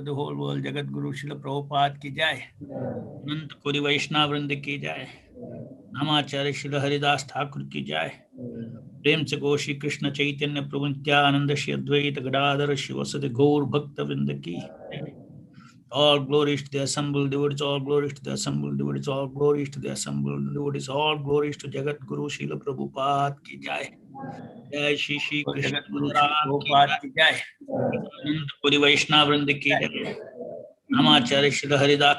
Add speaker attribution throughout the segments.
Speaker 1: the whole world. Jagat Guru Srila Prabhupada ki jai. Anant Kori Vaishnava Vrinda ki jai. Namacharya Srila Haridas Thakur ki jai. Prem se Goshi Krishna Chaitanya Prabhu Nityananda Shri Advaita Gadadhara Shivasati Gaur Bhakta Vrinda ki jai. All glories to the assembled devotees, all glories to the assembled devotees, all glories to the assembled devotees, all glories to Jagat Guru Srila Prabhupada ki jai. Jai Shri Shri Krishna Balaram ki jai. Anant Puri Vaishnava Vrinda ki jai. Namacharya Shri Haridas.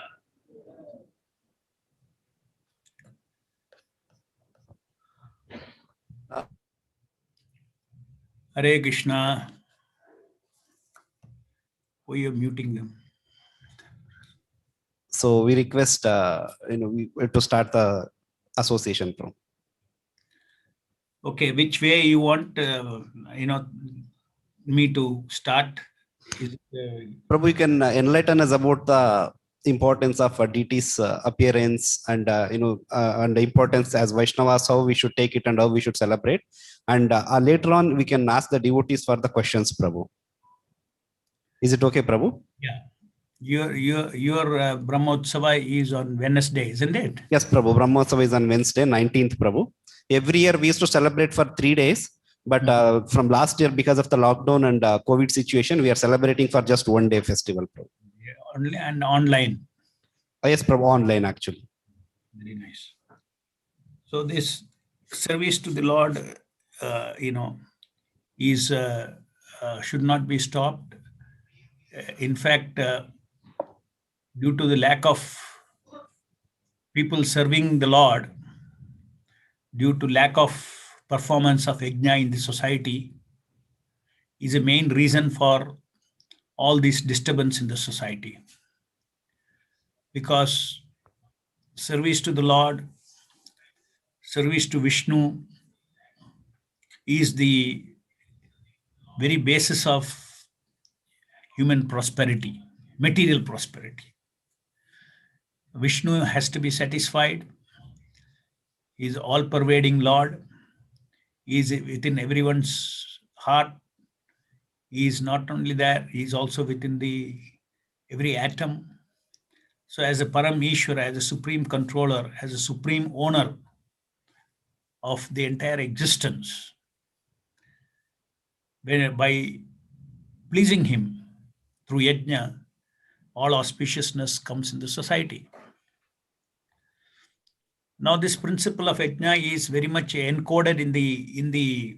Speaker 1: Hare Krishna. Why you are muting them?
Speaker 2: So we request, to start the association from.
Speaker 1: Okay, which way you want, me to start?
Speaker 2: Prabhu, you can enlighten us about the importance of deity's appearance and and the importance as Vaishnavas, how we should take it and how we should celebrate. And later on, we can ask the devotees for the questions, Prabhu. Is it okay, Prabhu?
Speaker 1: Yeah. Your Brahmotsava is on Wednesday, isn't it?
Speaker 2: Yes, Prabhu. Brahmotsava is on Wednesday, 19th, Prabhu. Every year we used to celebrate for 3 days. But from last year, because of the lockdown and COVID situation, we are celebrating for just 1 day festival, Prabhu.
Speaker 1: Yeah, only and online.
Speaker 2: Yes, Prabhu, online actually.
Speaker 1: Very nice. So this service to the Lord, is should not be stopped. In fact, due to the lack of people serving the Lord, due to lack of performance of yajna in the society, is a main reason for all this disturbance in the society. Because service to the Lord, service to Vishnu is the very basis of human prosperity, material prosperity. Vishnu has to be satisfied. He is all-pervading Lord. He is within everyone's heart. He is not only there, he is also within every atom. So as a Param Ishvara, as a supreme controller, as a supreme owner of the entire existence, by pleasing him through yajna, all auspiciousness comes in the society. Now this principle of yajna is very much encoded in the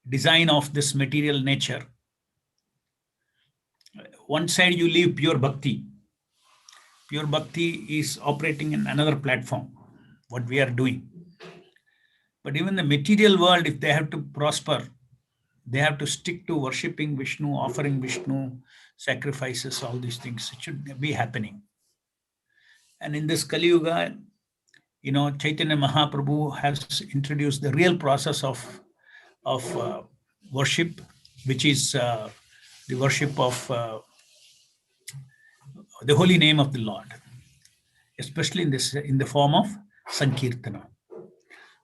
Speaker 1: design of this material nature. One side you leave pure bhakti. Pure bhakti is operating in another platform, what we are doing. But even the material world, if they have to prosper, they have to stick to worshipping Vishnu, offering Vishnu, sacrifices, all these things. It should be happening. And in this Kali Yuga, Chaitanya Mahaprabhu has introduced the real process of worship, which is the worship of the holy name of the Lord, especially in the form of Sankirtana.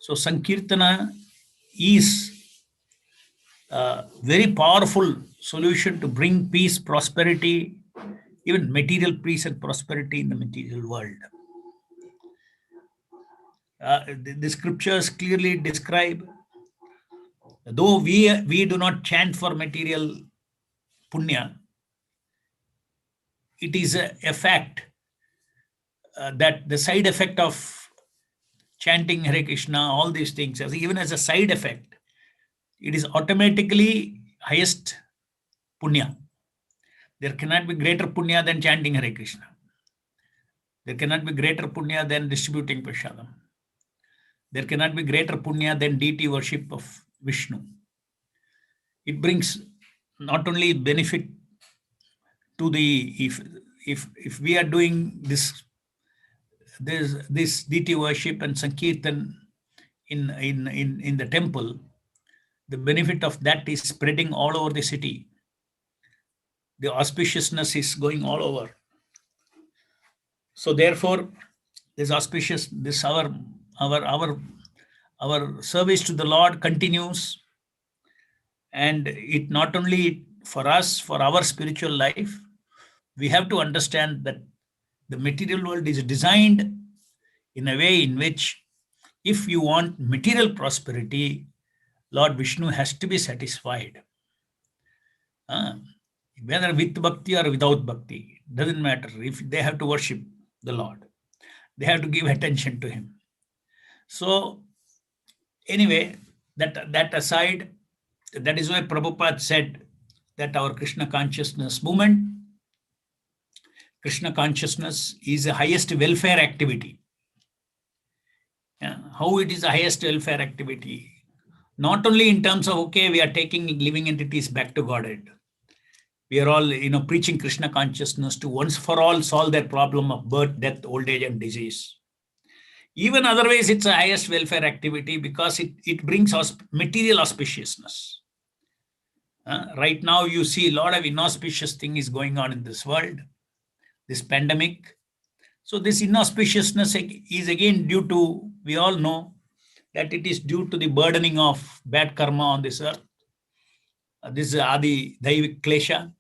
Speaker 1: So Sankirtana is a very powerful solution to bring peace, prosperity, even material peace and prosperity in the material world. The scriptures clearly describe, though we do not chant for material punya, it is a fact that the side effect of chanting Hare Krishna, all these things, even as a side effect, it is automatically highest punya. There cannot be greater punya than chanting Hare Krishna. There cannot be greater punya than distributing prasadam. There cannot be greater punya than deity worship of Vishnu. It brings not only benefit to if we are doing this deity worship and sankirtan in the temple, the benefit of that is spreading all over the city. The auspiciousness is going all over. So therefore, this auspicious, this our service to the Lord continues, and it not only for us, for our spiritual life, we have to understand that the material world is designed in a way in which if you want material prosperity, Lord Vishnu has to be satisfied. Whether with bhakti or without bhakti, doesn't matter. If they have to worship the Lord, they have to give attention to him. So anyway, that aside, that is why Prabhupada said that our Krishna consciousness movement, Krishna consciousness is the highest welfare activity. How it is the highest welfare activity? Not only in terms of, okay, we are taking living entities back to Godhead. We are all, preaching Krishna consciousness to once for all solve their problem of birth, death, old age, and disease. Even otherwise, it's the highest welfare activity because it brings us material auspiciousness. Right now, you see a lot of inauspicious thing is going on in this world, this pandemic. So this inauspiciousness is again due to, we all know that it is due to the burdening of bad karma on this earth. This is Adi Daivik Klesha.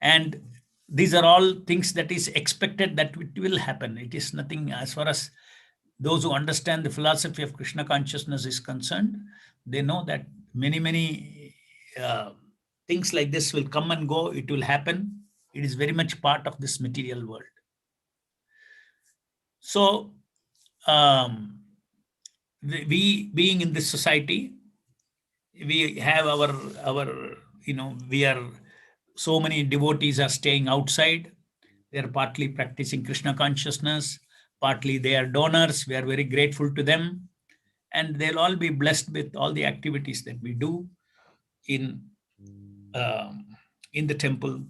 Speaker 1: And these are all things that is expected that it will happen. It is nothing, as far as those who understand the philosophy of Krishna consciousness is concerned, they know that many things like this will come and go. It will happen. It is very much part of this material world. So we being in this society, we have our we are, so many devotees are staying outside. They are partly practicing Krishna consciousness, partly they are donors. We are very grateful to them, and they'll all be blessed with all the activities that we do in the temple,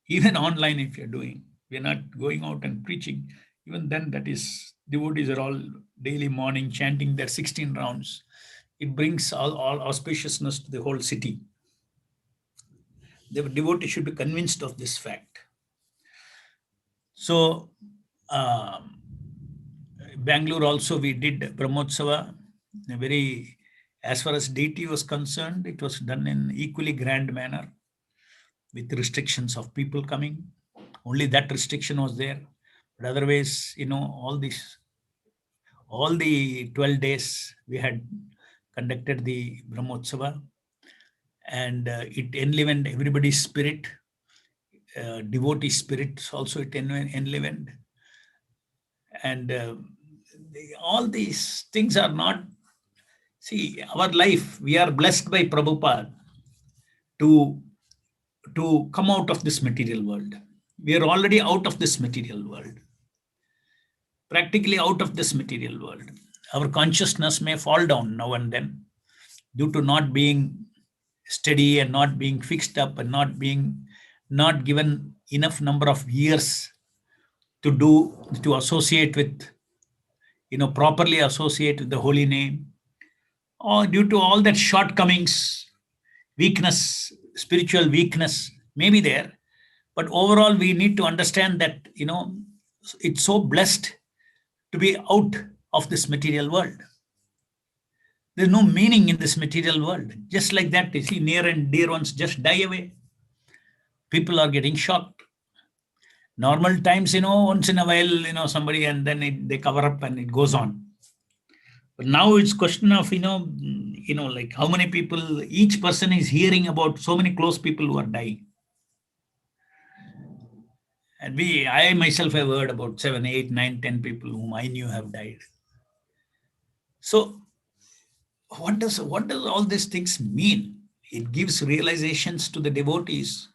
Speaker 1: even online. If you're doing, we're not going out and preaching. Even then, that is, devotees are all daily morning chanting their 16 rounds. It brings all auspiciousness to the whole city. The devotee should be convinced of this fact. So, Bangalore also we did Brahmotsava. As far as deity was concerned, it was done in equally grand manner with restrictions of people coming. Only that restriction was there. But otherwise, all the 12 days we had conducted the Brahmotsava, and it enlivened everybody's spirit, devotee spirits also it enlivened. And all these things are not, see, our life, we are blessed by Prabhupada to come out of this material world. We are already out of this material world, practically out of this material world. Our consciousness may fall down now and then due to not being steady and not being fixed up and not given enough number of years to associate with, properly associate with the holy name, or due to all that shortcomings, weakness, spiritual weakness may be there. But overall, we need to understand that, it's so blessed to be out of this material world. There's no meaning in this material world. Just like that, you see, near and dear ones just die away. People are getting shocked. Normal times, once in a while, somebody, and then they cover up and it goes on. But now it's question of, like how many people, each person is hearing about so many close people who are dying. And I myself have heard about 7, 8, 9, 10 people whom I knew have died. So what does all these things mean? It gives realizations to the devotees.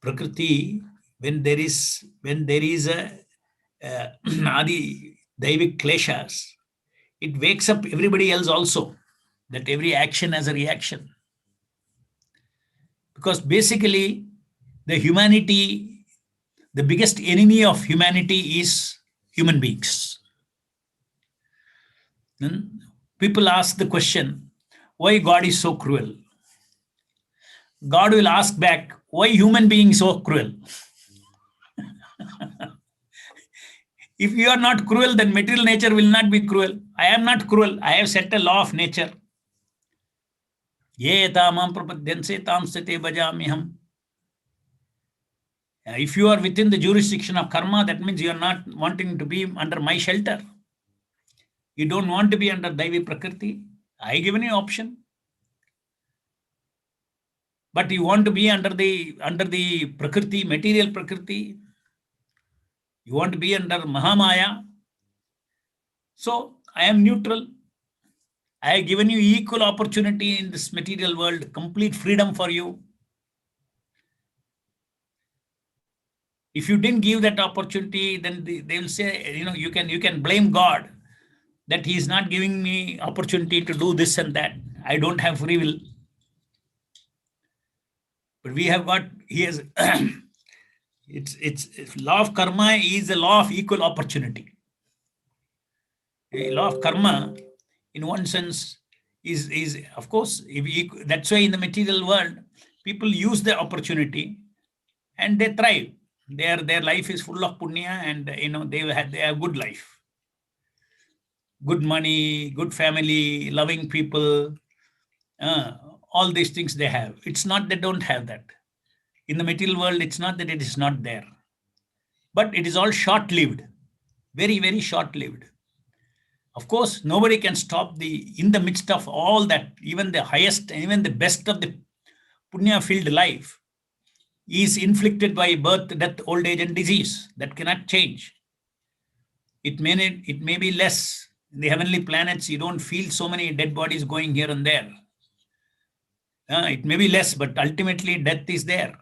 Speaker 1: Prakriti, when there is a Adi Daivik Kleshas, it wakes up everybody else also, that every action has a reaction. Because basically, the biggest enemy of humanity is human beings. People ask the question, why God is so cruel? God will ask back, why human beings so cruel? If you are not cruel, then material nature will not be cruel. I am not cruel. I have set a law of nature. Ye tamam prapadyanse tam sate bajamiham. If you are within the jurisdiction of karma, that means you are not wanting to be under my shelter. You don't want to be under Daivi Prakriti. I given you option. But you want to be under the Prakriti, material Prakriti. You want to be under Mahamaya. So I am neutral. I have given you equal opportunity in this material world, complete freedom for you. If you didn't give that opportunity, then they will say, you can blame God that he is not giving me opportunity to do this and that. I don't have free will. But we have got, he has, it's law of karma is a law of equal opportunity. A law of karma, in one sense, is of course, that's why in the material world, people use the opportunity and they thrive. Their life is full of punya, and they have good life, good money, good family, loving people, all these things they have. It's not they don't have that. In the material world, it's not that it is not there, but it is all short-lived, very, very short-lived. Of course, nobody can stop in the midst of all that, even the highest, even the best of the punya-filled life is inflicted by birth, death, old age, and disease. That cannot change. It may be less. In the heavenly planets, you don't feel so many dead bodies going here and there. It may be less, but ultimately death is there.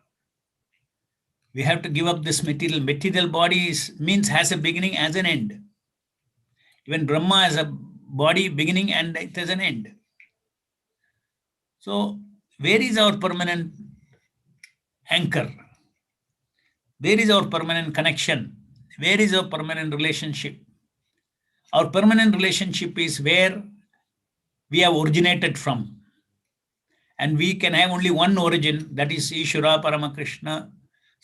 Speaker 1: We have to give up this material. Material body has a beginning as an end. Even Brahma has a body beginning and it has an end. So where is our permanent anchor? Where is our permanent connection? Where is our permanent relationship? Our permanent relationship is where we have originated from. And we can have only one origin, that is Ishvara Paramakrishna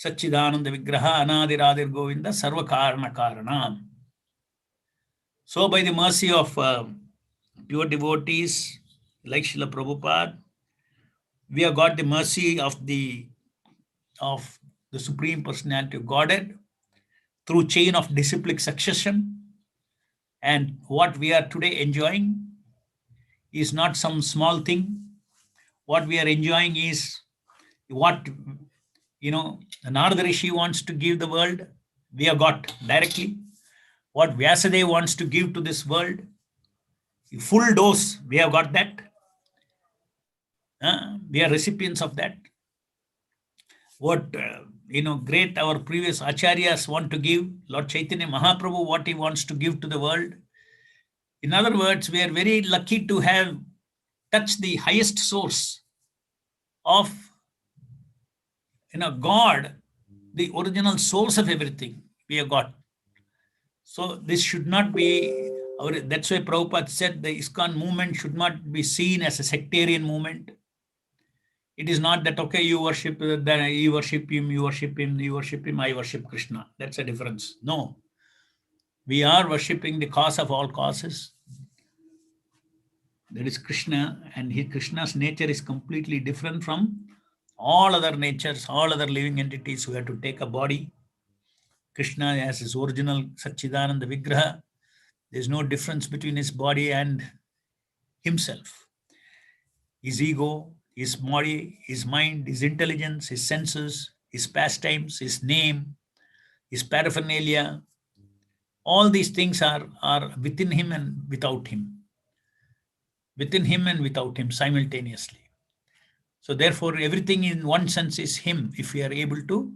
Speaker 1: Satchidananda Vigraha Anadiradir Govinda Sarva Karana Karana. So by the mercy of pure devotees like Srila Prabhupada, we have got the mercy of the Supreme Personality of Godhead through chain of disciplic succession. And what we are today enjoying is not some small thing. What we are enjoying is what, Narada Rishi wants to give the world, we have got directly. What Vyasadeva wants to give to this world, full dose, we have got that. We are recipients of that. What, great our previous acharyas want to give, Lord Chaitanya Mahaprabhu, what he wants to give to the world. In other words, we are very lucky to have touched the highest source of God, the original source of everything we have got. So this should not be, that's why Prabhupada said the ISKCON movement should not be seen as a sectarian movement. It is not that, okay, you worship him, I worship him, I worship Krishna. That's a difference. No. We are worshipping the cause of all causes. That is Krishna, and Krishna's nature is completely different from all other natures, all other living entities who have to take a body. Krishna has his original Satchidananda Vigraha. There's no difference between his body and himself. His ego, his body, his mind, his intelligence, his senses, his pastimes, his name, his paraphernalia, all these things are within him and without him. Within him and without him simultaneously. So therefore, everything in one sense is him, if we are able to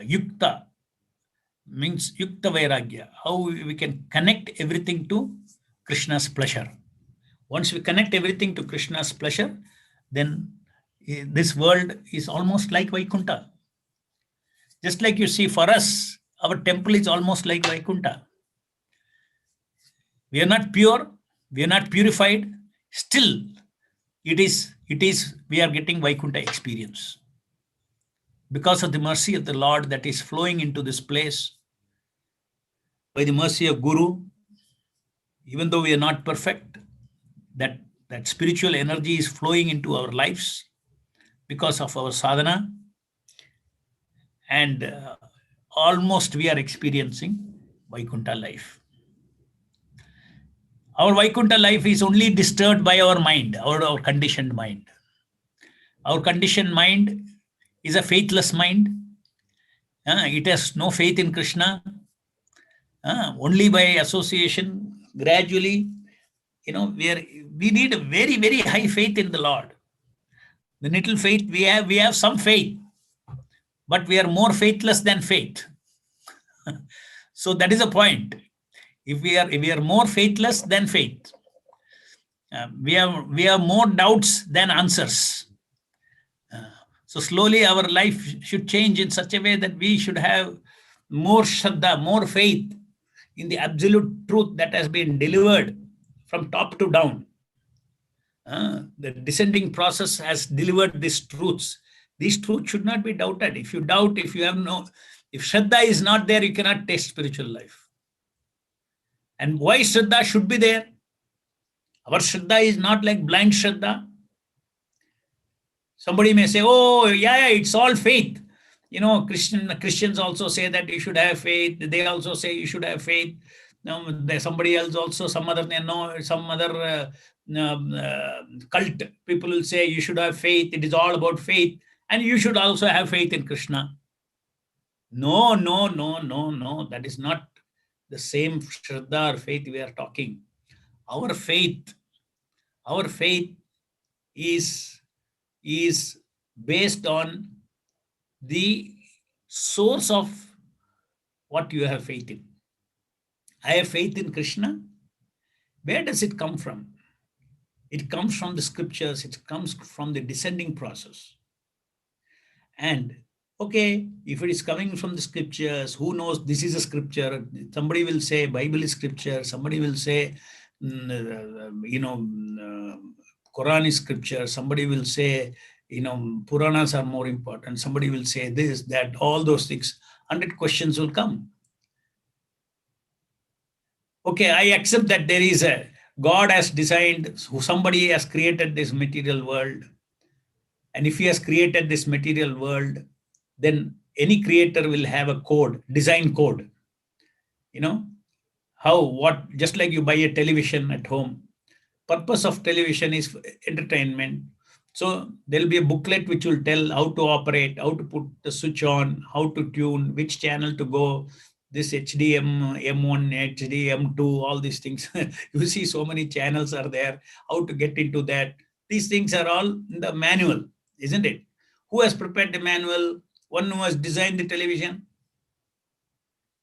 Speaker 1: yukta, means yukta vairagya, how we can connect everything to Krishna's pleasure. Once we connect everything to Krishna's pleasure, then this world is almost like Vaikuntha. Just like you see, for us, our temple is almost like Vaikuntha. We are not pure, we are not purified, still it is we are getting Vaikuntha experience. Because of the mercy of the Lord that is flowing into this place, by the mercy of Guru, even though we are not perfect, that spiritual energy is flowing into our lives. because of our sadhana, and almost we are experiencing Vaikuntha life. Our Vaikuntha life is only disturbed by our mind, our conditioned mind. Our conditioned mind is a faithless mind. It has no faith in Krishna. Only by association, gradually, we need a very, very high faith in the Lord. The little faith we have some faith, but we are more faithless than faith. So that is a point. If we are more faithless than faith, we have more doubts than answers. So slowly our life should change in such a way that we should have more shraddha, more faith in the absolute truth that has been delivered from top to down. The descending process has delivered these truths. These truths should not be doubted. If you doubt, if shraddha is not there, you cannot taste spiritual life. And why shraddha should be there? Our shraddha is not like blind shraddha. Somebody may say, oh, yeah, it's all faith. Christians also say that you should have faith. They also say you should have faith. Somebody else also, some other cult people will say you should have faith. It is all about faith. And you should also have faith in Krishna. No. That is not the same shraddha or faith we are talking. Our faith is based on the source of what you have faith in. I have faith in Krishna. Where does it come from? It comes from the scriptures. It comes from the descending process. And okay, if it is coming from the scriptures, who knows this is a scripture? Somebody will say Bible is scripture. Somebody will say, Quran is scripture. Somebody will say, Puranas are more important. Somebody will say this, that, all those things. 100 questions will come. Okay, I accept that there is God has designed, somebody has created this material world. And if he has created this material world, then any creator will have a code, design code. Just like you buy a television at home. Purpose of television is entertainment. So there'll be a booklet which will tell how to operate, how to put the switch on, how to tune, which channel to go, this HDM, M1, HDM2, all these things. You see so many channels are there, how to get into that. These things are all in the manual, isn't it? Who has prepared the manual? One who has designed the television.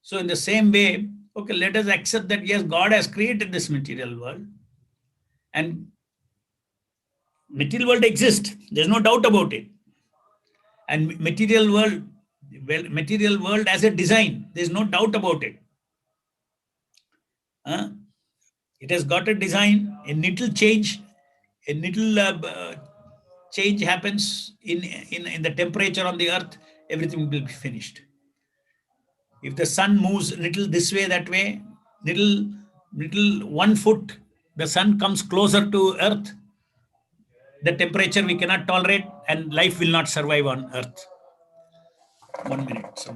Speaker 1: So in the same way, okay, let us accept that yes, God has created this material world. And material world exists. There's no doubt about it. And material world as a design, there's no doubt about it. It has got a design. A little change happens in the temperature on the earth, everything will be finished. If the sun moves little this way, that way, little 1 foot, the sun comes closer to earth, the temperature we cannot tolerate, and life will not survive on earth. 1 minute.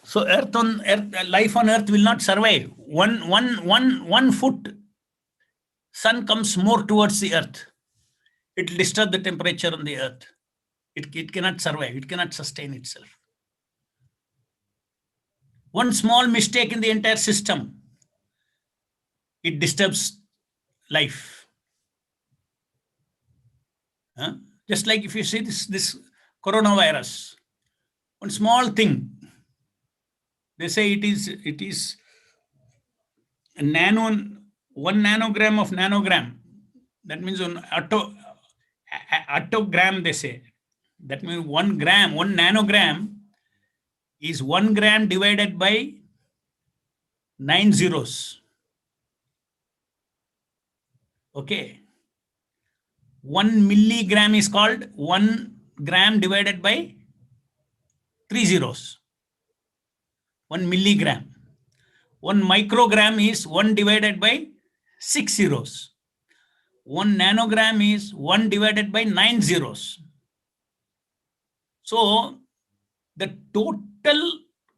Speaker 1: So life on earth will not survive. One foot sun comes more towards the earth. It will disturb the temperature on the earth. It cannot survive. It cannot sustain itself. One small mistake in the entire system, it disturbs life. Just like if you see this coronavirus, one small thing, they say it is a 1 nanogram of nanogram. That means on attogram, they say. That means 1 gram, 1 nanogram is 1 gram divided by 9 zeros. Okay. 1 milligram is called 1 gram divided by 3 zeros. 1 milligram. 1 microgram is 1 divided by 6 zeros. 1 nanogram is 1 divided by 9 zeros. So the total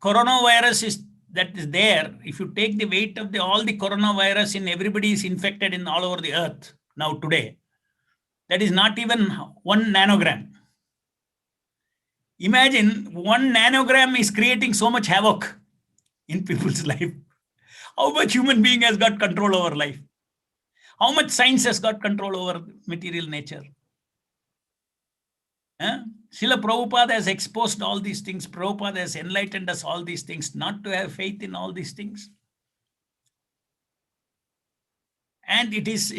Speaker 1: coronavirus that is there, if you take the weight of all the coronavirus in everybody is infected in all over the earth now today, that is not even 1 nanogram. Imagine 1 nanogram is creating so much havoc in people's life. How much human being has got control over life? How much science has got control over material nature? Srila Prabhupada has exposed all these things. Prabhupada has enlightened us all these things, not to have faith in all these things. And this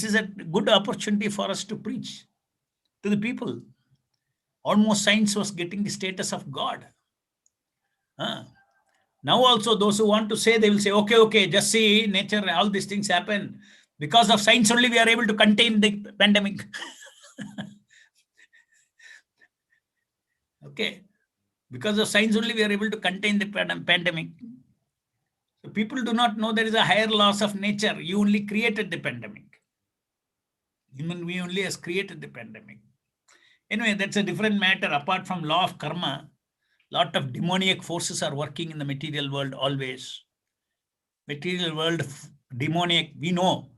Speaker 1: is a good opportunity for us to preach to the people. Almost science was getting the status of God. Now also those who want to say, they will say, okay, just see nature, all these things happen. Because of science only we are able to contain the pandemic. Okay. Because of science only we are able to contain the pandemic. So people do not know there is a higher laws of nature. You only created the pandemic. Human being only has created the pandemic. Anyway, that's a different matter. Apart from law of karma, lot of demoniac forces are working in the material world always. Material world, demoniac, we know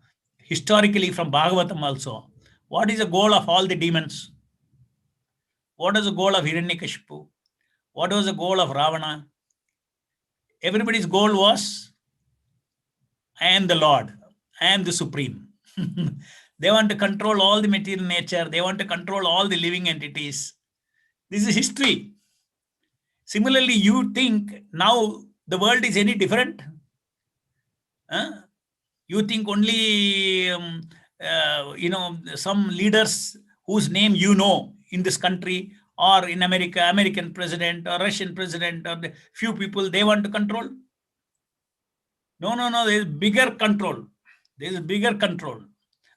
Speaker 1: historically from Bhagavatam also. What is the goal of all the demons? What is the goal of Hiranyakashipu? What was the goal of Ravana? Everybody's goal was, I am the Lord. I am the Supreme. They want to control all the material nature. They want to control all the living entities. This is history. Similarly, you think now the world is any different? You think only, some leaders whose name you know in this country or in America, American president or Russian president or the few people they want to control? No, there is bigger control. There is bigger control.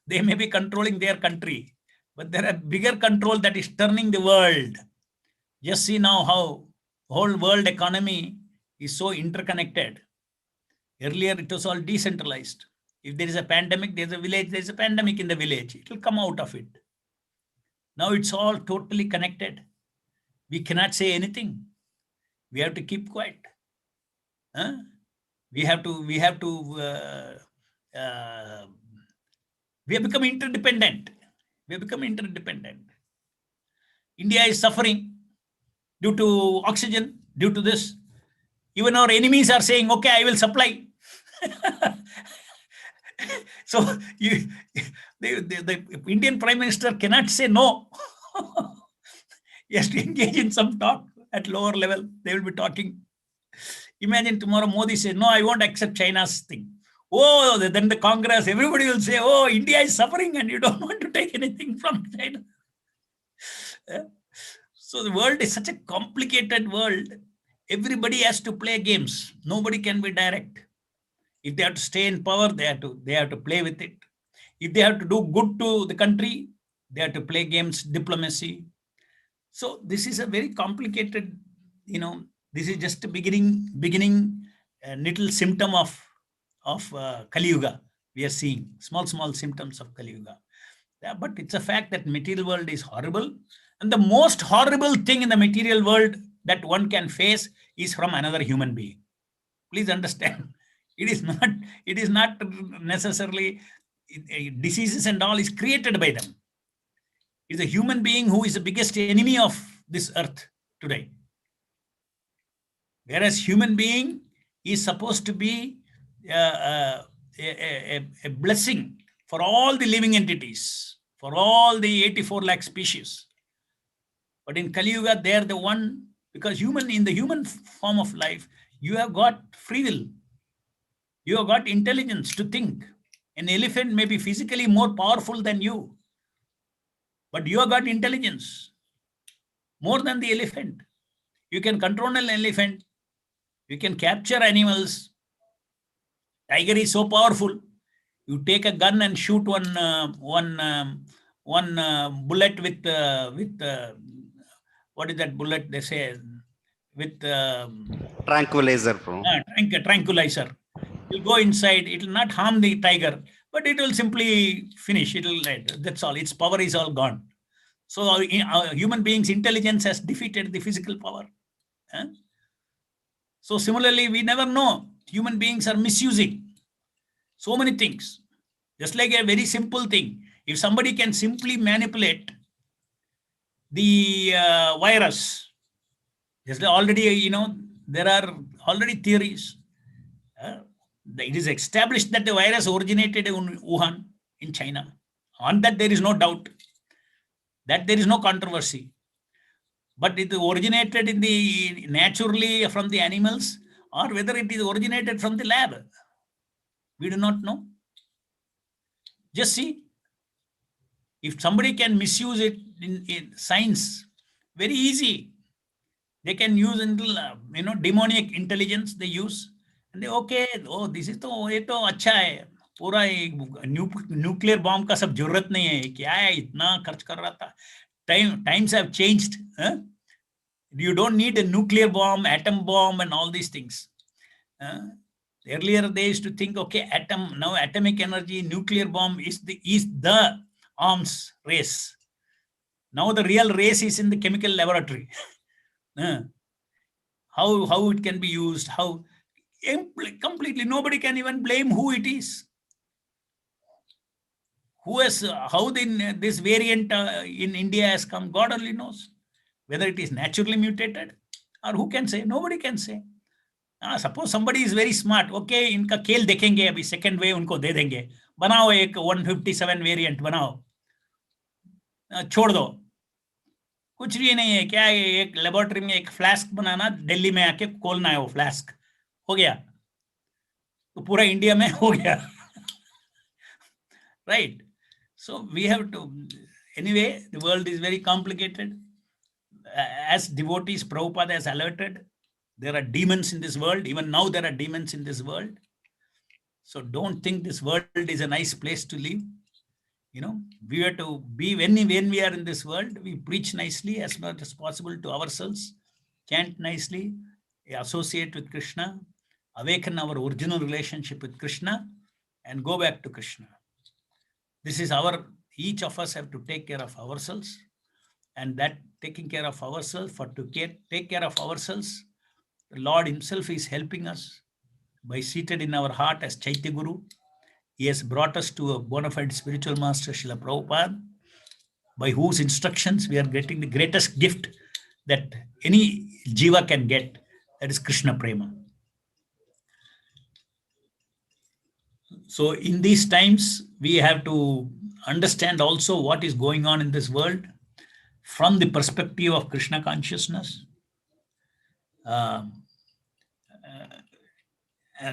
Speaker 1: They may be controlling their country, but there are bigger control that is turning the world. Just see now how whole world economy is so interconnected. Earlier, it was all decentralized. If there is a pandemic, there's a village, there's a pandemic in the village. It will come out of it. Now it's all totally connected. We cannot say anything. We have to keep quiet. We have become interdependent. We have become interdependent. India is suffering due to oxygen, due to this. Even our enemies are saying, okay, I will supply. So the Indian Prime Minister cannot say no. He has to engage in some talk at lower level. They will be talking. Imagine tomorrow Modi says, no, I won't accept China's thing. Oh, then the Congress, everybody will say, oh, India is suffering and you don't want to take anything from China. So the world is such a complicated world. Everybody has to play games. Nobody can be direct. If they have to stay in power, they have to play with it. If they have to do good to the country, they have to play games, diplomacy. So this is a very complicated, this is just a beginning, little symptom of Kali Yuga. We are seeing small symptoms of Kali Yuga. Yeah, but it's a fact that material world is horrible. And the most horrible thing in the material world that one can face is from another human being. Please understand. It is not necessarily diseases and all is created by them. It's a human being who is the biggest enemy of this earth today. Whereas human being is supposed to be a blessing for all the living entities, for all the 84 lakh species. But in Kali Yuga, they are the one, because in the human form of life, you have got free will. You have got intelligence to think. An elephant may be physically more powerful than you, but you have got intelligence more than the elephant. You can control an elephant. You can capture animals. Tiger is so powerful. You take a gun and shoot one one bullet with what is that bullet they say, with
Speaker 2: Tranquilizer, bro.
Speaker 1: tranquilizer. It will go inside. It will not harm the tiger, but it will simply finish. It will. That's all. Its power is all gone. So our human beings' intelligence has defeated the physical power. Huh? So similarly, we never know. Human beings are misusing so many things. Just like a very simple thing. If somebody can simply manipulate the virus, just already, there are already theories. It is established that the virus originated in Wuhan, in China. On that, there is no doubt. That there is no controversy. But it originated in the naturally from the animals, or whether it is originated from the lab, we do not know. Just see, if somebody can misuse it in science, very easy. They can use demonic intelligence. They use, and they this is ये तो अच्छा है. पूरा nuclear bomb का सब जरूरत नहीं है. क्या है, इतना खर्च कर रहा था. Times have changed. You don't need a nuclear bomb, atom bomb, and all these things. Earlier they used to think, now atomic energy, nuclear bomb is the arms race. Now the real race is in the chemical laboratory. How it can be used, how completely nobody can even blame who it is. How this variant in India has come, God only knows. Whether it is naturally mutated, or who can say? Nobody can say. Suppose somebody is very smart, इनका खेल देखेंगे, अभी second wave उनको दे देंगे, बनाओ एक 157 variant बनाओ, छोड़ दो. कुछ भी नहीं है. क्या है, एक लेबोरेटरी में एक फ्लास्क बनाना, दिल्ली में आके खोलना है, वो फ्लास्क हो गया तो पूरा इंडिया में हो गया. Right? So we have to, anyway, the world is very complicated. As devotees, Prabhupada has alerted, there are demons in this world. Even now there are demons in this world. So don't think this world is a nice place to live. We have to be, when we are in this world, we preach nicely as much as possible to ourselves, chant nicely, associate with Krishna, awaken our original relationship with Krishna, and go back to Krishna. This is each of us have to take care of ourselves, and that taking care of ourselves, take care of ourselves, the Lord himself is helping us by seated in our heart as Chaitya Guru. He has brought us to a bona fide spiritual master, Srila Prabhupada, by whose instructions we are getting the greatest gift that any jiva can get, that is Krishna Prema. So in these times, we have to understand also what is going on in this world from the perspective of Krishna consciousness.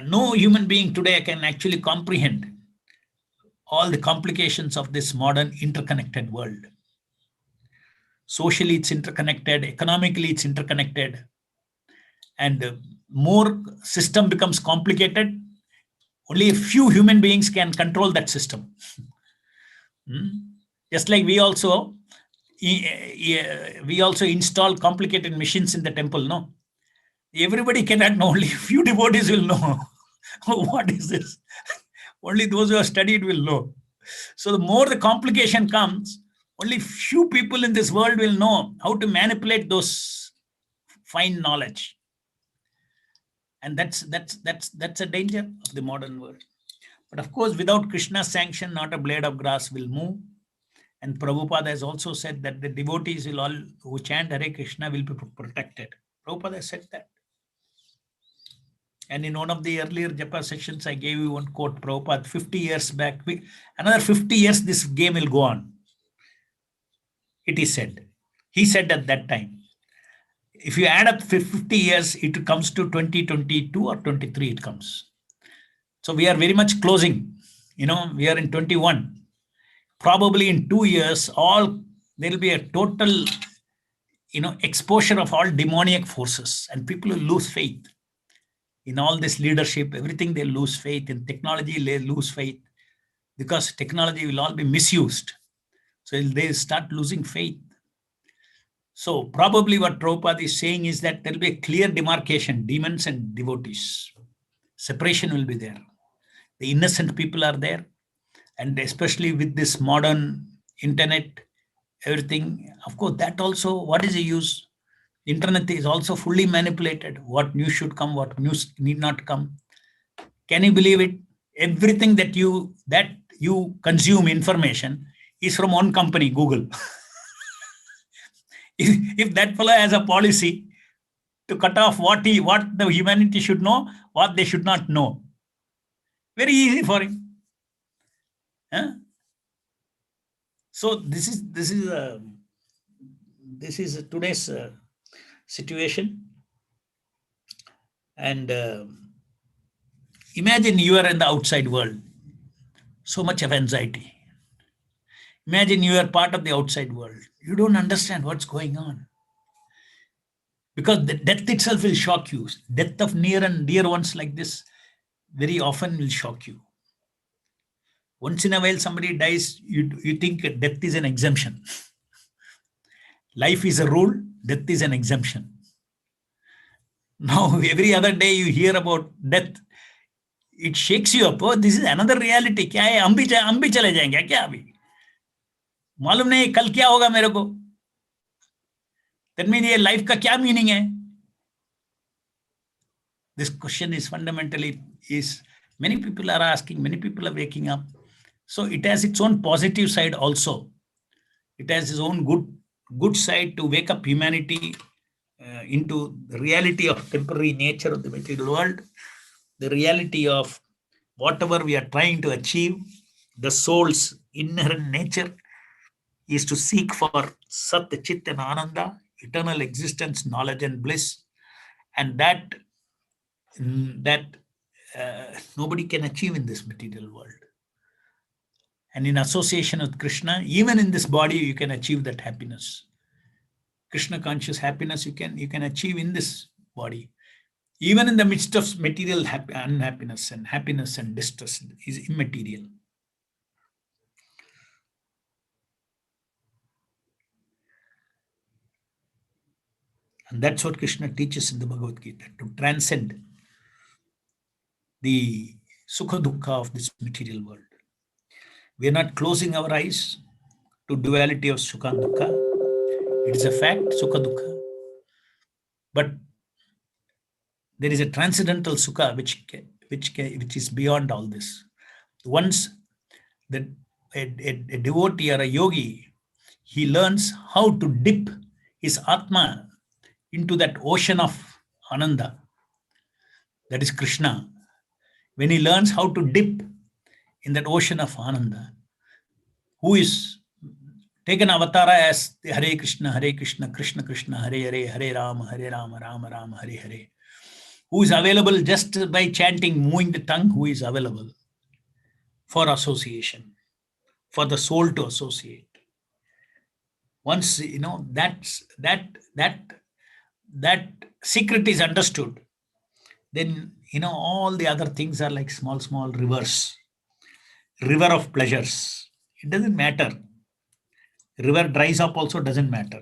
Speaker 1: No human being today can actually comprehend all the complications of this modern interconnected world. Socially, it's interconnected. Economically, it's interconnected. And more system becomes complicated, only a few human beings can control that system. Just like we also install complicated machines in the temple, no? Everybody cannot know, only few devotees will know. What is this? Only those who have studied will know. So the more the complication comes, only few people in this world will know how to manipulate those fine knowledge. And that's a danger of the modern world. But of course, without Krishna's sanction, not a blade of grass will move. And Prabhupada has also said that the devotees who chant Hare Krishna will be protected. Prabhupada has said that. And in one of the earlier Japa sessions, I gave you one quote, Prabhupada, 50 years back. Another 50 years, this game will go on. It is said. He said at that time. If you add up 50 years, it comes to 2022 or 23, it comes. So we are very much closing. We are in 21. Probably in 2 years, there will be a total, exposure of all demoniac forces, and people will lose faith in all this leadership, everything. They lose faith in technology, they lose faith, because technology will all be misused. So they start losing faith. So probably what Prabhupada is saying is that there will be a clear demarcation, demons and devotees. Separation will be there. The innocent people are there. And especially with this modern internet, everything, of course, that also, what is the use? Internet is also fully manipulated. What news should come, what news need not come. Can you believe it? Everything that you consume information is from one company, Google. if that fellow has a policy to cut off what the humanity should know, what they should not know, very easy for him. Huh? So this is today's situation. And imagine you are in the outside world, so much of anxiety. Imagine you are part of the outside world. You don't understand what's going on. Because the death itself will shock you. Death of near and dear ones like this very often will shock you. Once in a while somebody dies, you think death is an exemption. Life is a rule, death is an exemption. Now, every other day you hear about death, it shakes you up. Oh, this is another reality. क्या है? हम भी चले जाएंगे क्या अभी? मालूम नहीं कल क्या होगा मेरे को? That means ये life का क्या meaning है? This question is fundamentally many people are asking, many people are waking up. So it has its own positive side also. It has its own good side to wake up humanity into the reality of temporary nature of the material world, the reality of whatever we are trying to achieve. The soul's inherent nature is to seek for Sat, Chit and Ananda, eternal existence, knowledge and bliss, and that nobody can achieve in this material world. And in association with Krishna, even in this body, you can achieve that happiness. Krishna conscious happiness you can achieve in this body. Even in the midst of material unhappiness and happiness and distress is immaterial. And that's what Krishna teaches in the Bhagavad Gita, to transcend the sukha dukkha of this material world. We are not closing our eyes to duality of sukha and dukkha. It is a fact, sukha dukkha. But there is a transcendental sukha which is beyond all this. Once a devotee or a yogi, he learns how to dip his atma into that ocean of ananda, that is Krishna. When he learns how to dip in that ocean of ananda, who is taken avatara as the Hare Krishna, Krishna Krishna, Hare Hare, Hare Rama, Rama Rama, Hare Hare, who is available just by chanting, moving the tongue, who is available for association, for the soul to associate. Once that secret is understood, then all the other things are like small rivers, river of pleasures. It doesn't matter. River dries up also, doesn't matter.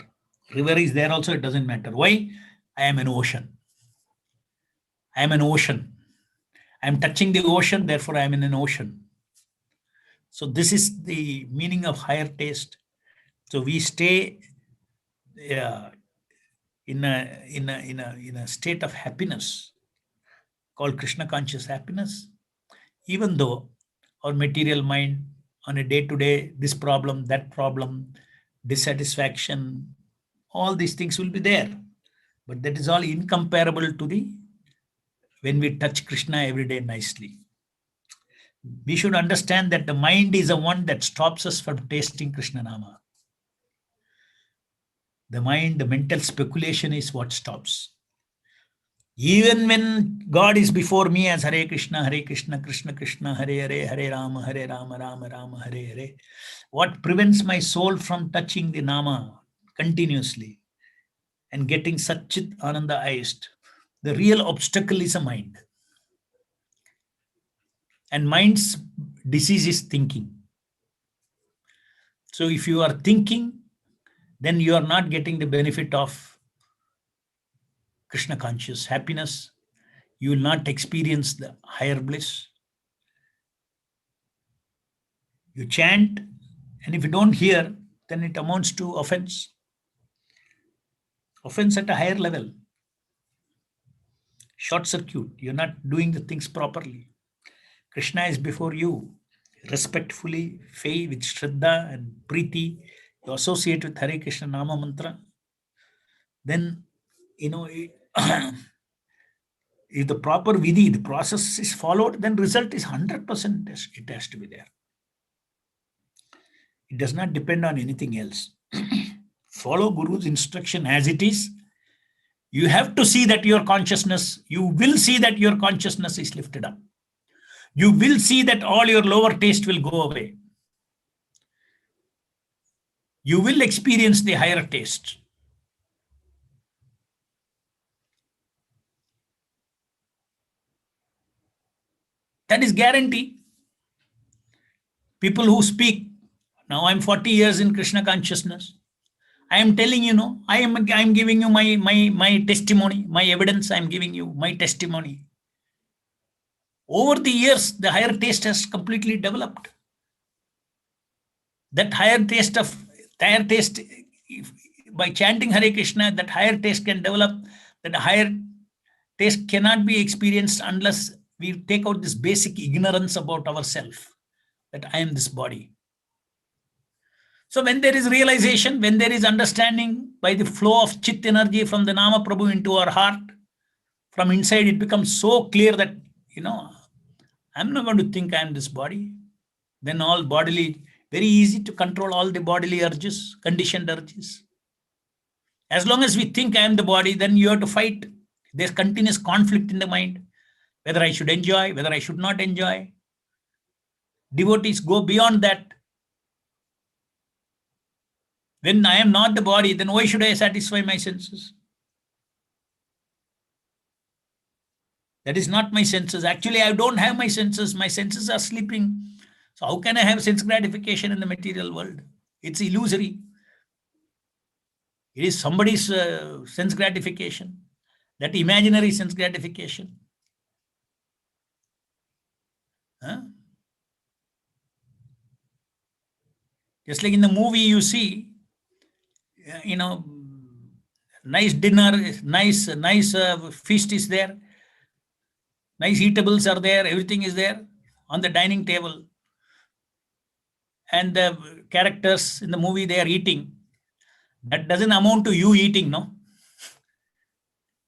Speaker 1: River is there also, it doesn't matter. Why? I am an ocean. I am an ocean. I am touching the ocean, therefore I am in an ocean. So this is the meaning of higher taste. So we stay in a state of happiness called Krishna conscious happiness, even though our material mind on a day-to-day, this problem, that problem, dissatisfaction, all these things will be there. But that is all incomparable to when we touch Krishna every day nicely. We should understand that the mind is the one that stops us from tasting Krishna Nama. The mind, the mental speculation is what stops. Even when God is before me as Hare Krishna, Krishna Krishna, Hare Hare, Hare Rama, Rama Rama, Hare Hare, what prevents my soul from touching the Nama continuously and getting Satchit Ananda Ayist? The real obstacle is a mind. And mind's disease is thinking. So if you are thinking, then you are not getting the benefit of Krishna conscious happiness. You will not experience the higher bliss. You chant, and if you don't hear, then it amounts to offense. Offense at a higher level. Short circuit. You're not doing the things properly. Krishna is before you. Respectfully, faith with Shraddha and Preeti, you associate with Hare Krishna Nama Mantra. Then, if the proper vidhi, the process is followed, then result is 100%. It has to be there. It does not depend on anything else. Follow Guru's instruction as it is. You have to see that your consciousness, you will see that your consciousness is lifted up. You will see that all your lower taste will go away. You will experience the higher taste. That is guarantee. People who speak, now I'm 40 years in Krishna consciousness. I am telling you, I am giving you my testimony, my evidence. I am giving you my testimony. Over the years, the higher taste has completely developed. That higher taste, by chanting Hare Krishna, that higher taste can develop. That higher taste cannot be experienced unless we take out this basic ignorance about ourselves, that I am this body. So when there is realization, when there is understanding by the flow of Chit energy from the Nama Prabhu into our heart, from inside it becomes so clear that, I'm not going to think I am this body. Then all bodily, very easy to control all the bodily urges, conditioned urges. As long as we think I am the body, then you have to fight. There's continuous conflict in the mind, whether I should enjoy, whether I should not enjoy. Devotees go beyond that. When I am not the body, then why should I satisfy my senses? That is not my senses. Actually, I don't have my senses. My senses are sleeping. So how can I have sense gratification in the material world? It's illusory. It is somebody's sense gratification, that imaginary sense gratification. Huh? Just like in the movie you see, nice dinner, nice feast is there. Nice eatables are there, everything is there on the dining table. And the characters in the movie, they are eating. That doesn't amount to you eating, no?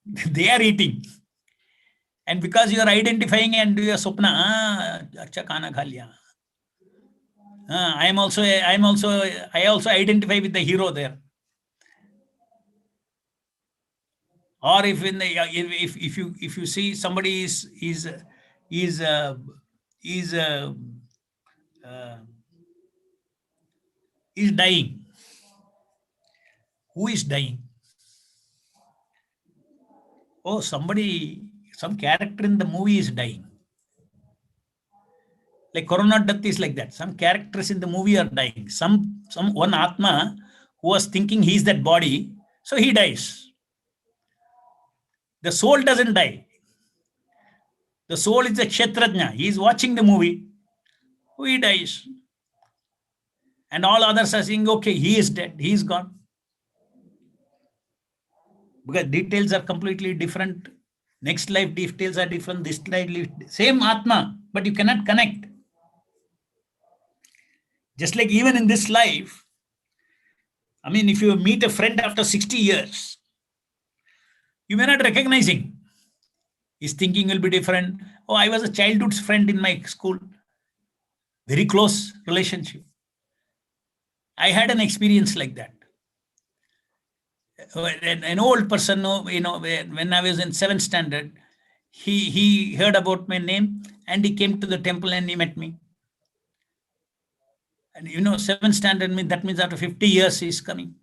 Speaker 1: They are eating. And because you are identifying and you are Swapna, acha khana kha liya. I also identify with the hero there. Or if you see somebody is dying. Who is dying? Oh, some character in the movie is dying. Like Corona death is like that. Some characters in the movie are dying. One Atma who was thinking he's that body, so he dies. The soul doesn't die. The soul is a Kshetrajna. He is watching the movie. He dies. And all others are saying, okay, he is dead. He is gone. Because details are completely different. Next life details are different. This life, same Atma, but you cannot connect. Just like even in this life, if you meet a friend after 60 years, you may not recognize him. His thinking will be different. Oh, I was a childhood friend in my school. Very close relationship. I had an experience like that. An old person, when I was in 7th standard, he heard about my name and he came to the temple and he met me. And 7th standard means that means after 50 years he's coming.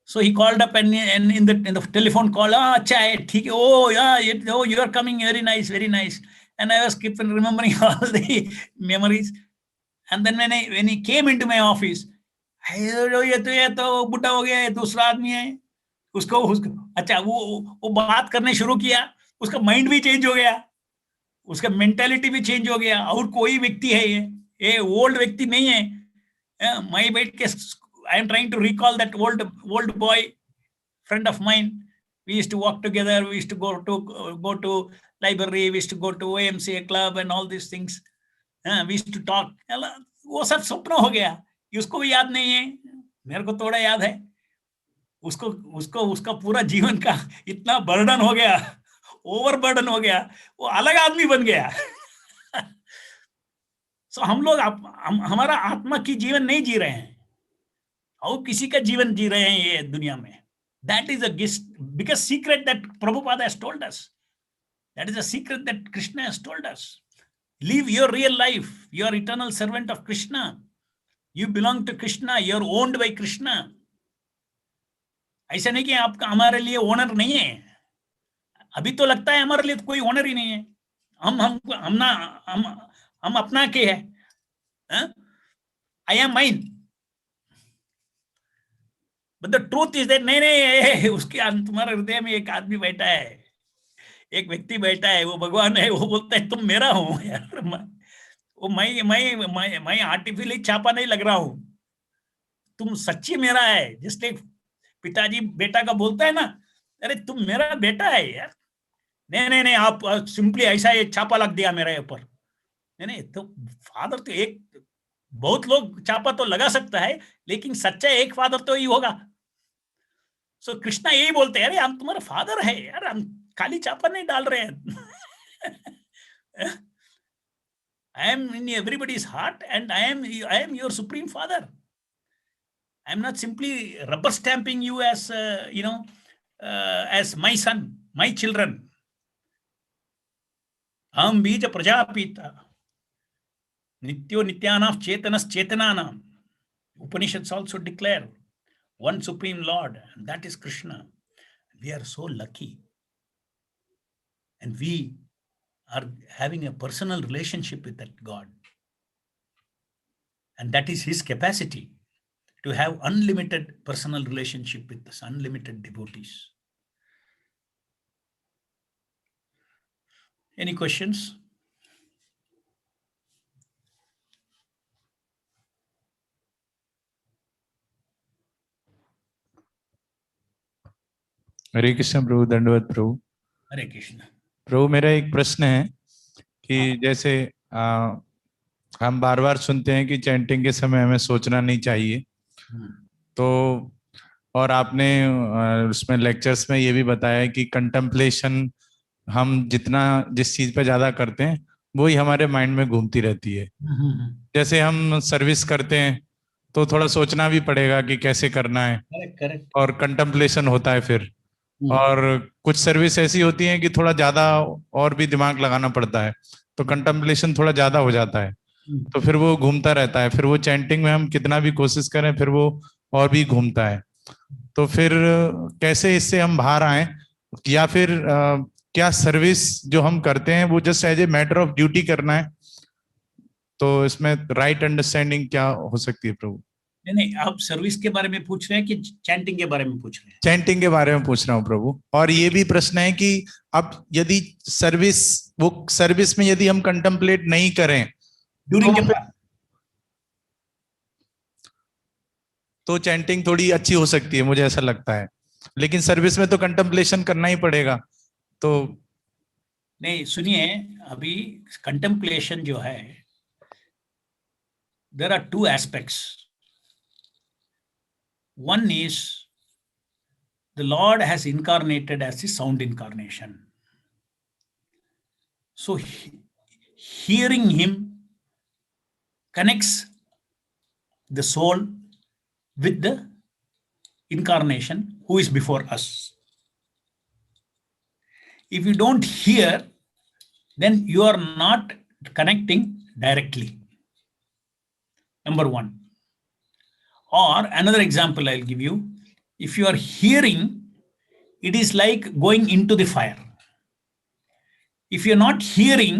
Speaker 1: So he called up and in the telephone call, oh yeah, you are coming, very nice, very nice. And I was keeping remembering all the memories. And then when he came into my office, ये तो बुढ़ा हो गया, ये दूसरा आदमी है, उसको अच्छा वो बात करने शुरू किया, उसका माइंड भी चेंज हो गया, उसका मेंटालिटी भी चेंज हो गया, और कोई व्यक्ति है ये ओल्ड व्यक्ति नहीं है। मैं बैठ के I am trying to recall that old boy friend of mine, we used to walk together, we used to go to library, we used to go to OMCA club and all these things, we used to talk. वो सब सपना हो गया, उसको भी याद नहीं है, मेरे को थोड़ा याद है, उसको उसको उसका पूरा जीवन का इतना बर्डन हो गया, ओवर बर्डन हो गया, वो अलग आदमी बन गया। सो हम लोग हमारा आत्मा की जीवन नहीं जी रहे हैं, और किसी का जीवन जी रहे हैं ये दुनिया में। That is a biggest secret that Prabhupada has told us. That is a secret that Krishna has told us. Live your real life. You are eternal servant of Krishna. You belong to Krishna. You are owned by Krishna. ऐसा नहीं कि आपका हमारे लिए owner नहीं है। अभी तो लगता है हमारे लिए तो कोई ओनर ही नहीं है, हम अपना के है। I am mine, but the truth is that नहीं, उसके तुम्हारे हृदय में एक आदमी बैठा है, एक व्यक्ति बैठा है, वो भगवान है, वो बोलता है तुम मेरा हो यार। वो मैं आर्टिफिशियली छापा नहीं लग रहा हूं, तुम सच्ची मेरा है। जिसलिए पिताजी बेटा का बोलता है ना, अरे तुम मेरा बेटा है यार। नहीं, आप सिंपली ऐसा ये छापा लग दिया मेरे ऊपर। नहीं, तो फादर तो एक, बहुत लोग छापा तो लगा सकता है, लेकिन सच्चा एक फादर तो ही होगा। सो कृष्णा यही बोलते हैं, अरे हम तुम्हारा फादर है यार, हम खाली छापा नहीं डाल रहे हैं। I am in everybody's heart and I am your supreme father. I am not simply rubber stamping you as as my son, my children. Aham bija prajapita nityo nityanam chetanas chetananam. Upanishads also declare one supreme Lord, and that is Krishna. We are so lucky, and we are having a personal relationship with that God, and that is his capacity to have unlimited personal relationship with us, unlimited devotees. Any questions?
Speaker 3: हरे कृष्ण प्रभु, दंडवत प्रभु।
Speaker 1: हरे कृष्ण
Speaker 3: प्रभु, मेरा एक प्रश्न है कि जैसे हम बार बार सुनते हैं कि चैंटिंग के समय हमें सोचना नहीं चाहिए, तो और आपने उसमें लेक्चर्स में ये भी बताया कि कंटेम्पलेशन हम जितना जिस चीज पे ज्यादा करते हैं वही हमारे माइंड में घूमती रहती है। जैसे हम सर्विस करते हैं तो थोड़ा सोचना भी पड़ेगा कि कैसे करना है,
Speaker 1: करेक्ट,
Speaker 3: और कंटेम्पलेशन होता है फिर। और कुछ सर्विस ऐसी होती है कि थोड़ा ज्यादा और भी दिमाग लगाना पड़ता है, तो कंटेम्पलेशन थोड़ा ज्यादा हो जाता है, तो फिर वो घूमता रहता है। फिर वो चैंटिंग में हम कितना भी कोशिश करें फिर वो और भी घूमता है। तो फिर कैसे इससे हम बाहर आए, या फिर क्या सर्विस जो हम करते हैं वो just as a matter of duty करना है? तो इसमें राइट अंडरस्टैंडिंग क्या हो सकती है प्रभु?
Speaker 1: नहीं, आप सर्विस के बारे में पूछ रहे हैं कि चैंटिंग के बारे में पूछ रहे हैं?
Speaker 3: चैंटिंग के बारे में पूछ रहा हूँ प्रभु। और ये भी प्रश्न है कि अब यदि सर्विस में यदि हम कंटेम्पलेट नहीं करें
Speaker 1: ड्यूरिंग
Speaker 3: तो चैंटिंग थोड़ी अच्छी हो सकती है, मुझे ऐसा लगता है। लेकिन सर्विस में तो कंटेम्पलेशन करना ही पड़ेगा। तो
Speaker 1: नहीं, सुनिए, अभी कंटेम्पलेशन जो है, there are two aspects. One is the Lord has incarnated as the sound incarnation. So hearing him connects the soul with the incarnation who is before us. If you don't hear, then you are not connecting directly. Number one. Or another example I'll give you. If you are hearing, it is like going into the fire. If you're not hearing,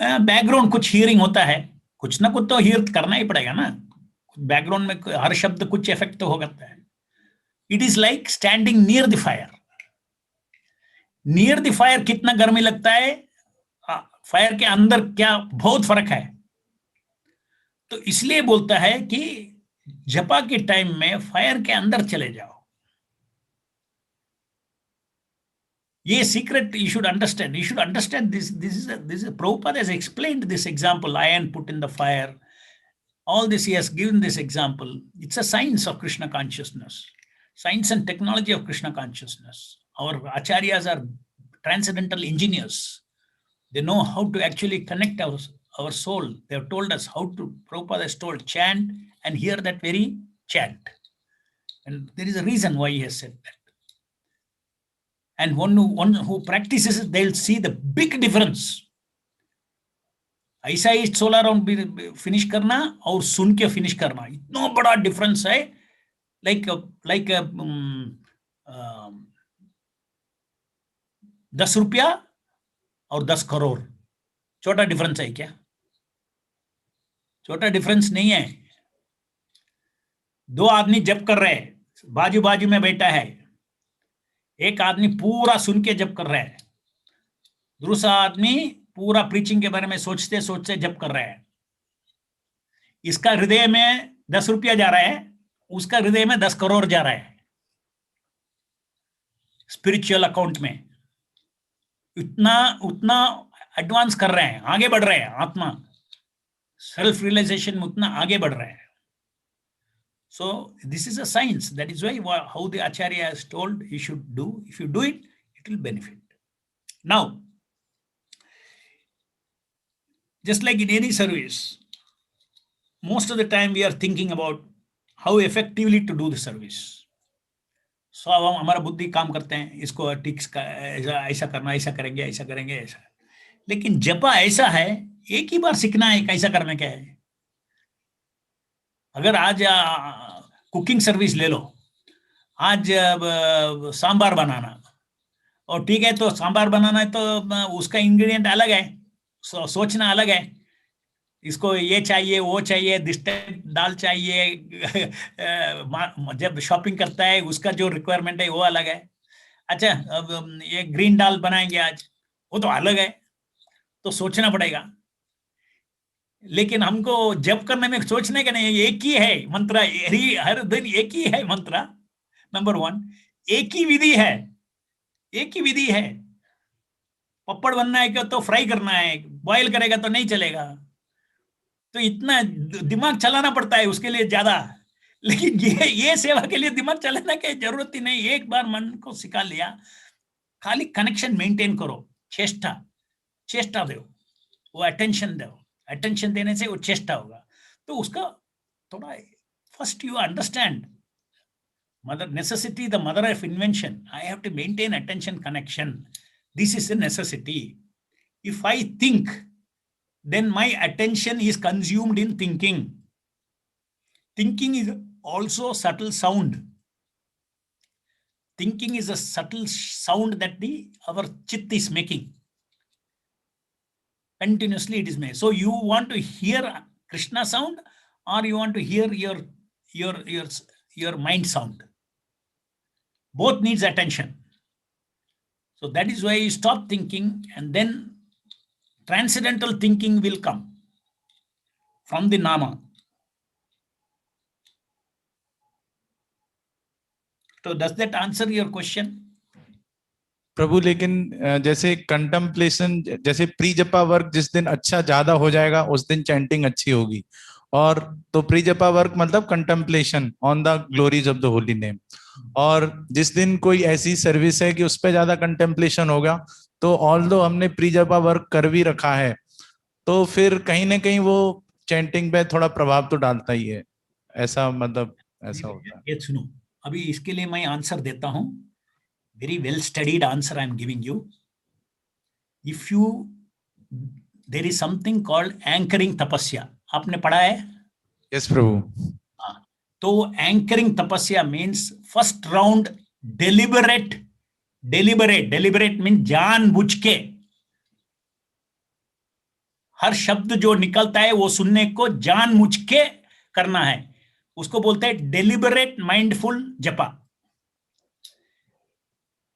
Speaker 1: background कुछ hearing होता है, कुछ ना कुछ तो here करना ही पड़ेगा ना, बैकग्राउंड में हर शब्द कुछ इफेक्ट तो होता है. It is like standing near the fire. Near the fire कितना गर्मी लगता है, फायर के अंदर क्या बहुत फर्क है. तो इसलिए बोलता है कि जपा के टाइम में फायर के अंदर चले जाओ. ये secret you should understand. You should understand this. This is Prabhupada has explained this example. Iron put in the fire. All this he has given this example. It's a science of Krishna consciousness, science and technology of Krishna consciousness. Our acharyas are transcendental engineers. They know how to actually connect our soul. They have told us how to. Prabhupada has told chant and hear that very chant. And there is a reason why he has said that. And one who practices it, they'll see the big difference. ऐसा ही 16 round finish करना और सुन के finish करना, इतना बड़ा difference है. Like 10 रुपया और 10 करोड़. छोटा डिफरेंस है क्या? छोटा डिफरेंस नहीं है. 2 आदमी जप कर रहे हैं, बाजू बाजू में बैठा है. एक आदमी पूरा सुन के जप कर रहा है, दूसरा आदमी पूरा प्रीचिंग के बारे में सोचते सोचते जप कर रहा है. इसका हृदय में 10 रुपया जा रहा है, उसका हृदय में 10 करोड़ जा रहा है. स्पिरिचुअल अकाउंट में उतना एडवांस कर रहे हैं, आगे बढ़ रहे हैं. आत्मा सेल्फ रियलाइजेशन में उतना आगे बढ़ रहा है. So this is a science. That is why how the Acharya has told you should do. If you do it, it will benefit. Now, just like in any service, most of the time we are thinking about how effectively to do the service. So हम हमारा बुद्धि काम करते हैं, इसको ticks का ऐसा करना, ऐसा करेंगे, ऐसा करेंगे, ऐसा. लेकिन जपा ऐसा है, एक ही बार सीखना है कैसा करने का है. अगर आज कुकिंग सर्विस ले लो, आज सांबार बनाना, और ठीक है तो सांबार बनाना है तो उसका इंग्रेडिएंट अलग है, सोचना अलग है. इसको ये चाहिए, वो चाहिए, दाल चाहिए. जब शॉपिंग करता है उसका जो रिक्वायरमेंट है वो अलग है. अच्छा, अब ये ग्रीन दाल बनाएंगे आज, वो तो अलग है, तो सोचना पड़ेगा. लेकिन हमको जप करने में सोचने का नहीं, एक ही है मंत्र, हर दिन एक ही है मंत्र. नंबर 1, एक ही विधि है, एक ही विधि है. पपड़ बनना है क्या तो फ्राई करना है, बॉयल करेगा तो नहीं चलेगा. तो इतना दिमाग चलाना पड़ता है उसके लिए ज्यादा. लेकिन ये सेवा के लिए दिमाग चलाने की जरूरत ही नहीं. एक बार मन को सिखा लिया, खाली कनेक्शन मेंटेन करो. चेष्टा दो, वो अटेंशन दो. अटेंशन देने से वो चेष्टा होगा. तो उसका थोड़ा first you understand mother necessity, the mother of invention. I have to maintain attention connection. This is a necessity. If I think, then my attention is consumed in thinking. Thinking is also subtle sound. Thinking is a subtle sound that our chit is making. Continuously it is made. So you want to hear Krishna sound, or you want to hear your mind sound. Both needs attention. So that is why you stop thinking, and then transcendental thinking will come from the Nama. So does that answer your question?
Speaker 3: प्रभु, लेकिन जैसे contemplation, जैसे pre japa work जिस दिन अच्छा ज्यादा हो जाएगा उस दिन चैंटिंग अच्छी होगी, और तो प्री जपा वर्क मतलब contemplation on the glories of the holy name. और जिस दिन कोई ऐसी सर्विस है कि उस पर ज्यादा कंटेम्पलेशन होगा, तो ऑल्दो हमने प्री जपा वर्क कर भी रखा है, तो फिर कहीं ना कहीं वो चैंटिंग पे थोड़ा प्रभाव तो डालता ही है. ऐसा मतलब ऐसा होता है.
Speaker 1: ये सुनो, अभी इसके लिए मैं आंसर देता हूं. Very well studied answer I am giving you. If you, there is something called anchoring tapasya. आपने पढ़ा है?
Speaker 3: Yes, प्रभु.
Speaker 1: तो anchoring tapasya means first round deliberate means जानबूझ के हर शब्द जो निकलता है वो सुनने को जानबूझ के करना है. उसको बोलते हैं डेलिबरेट माइंडफुल जपा।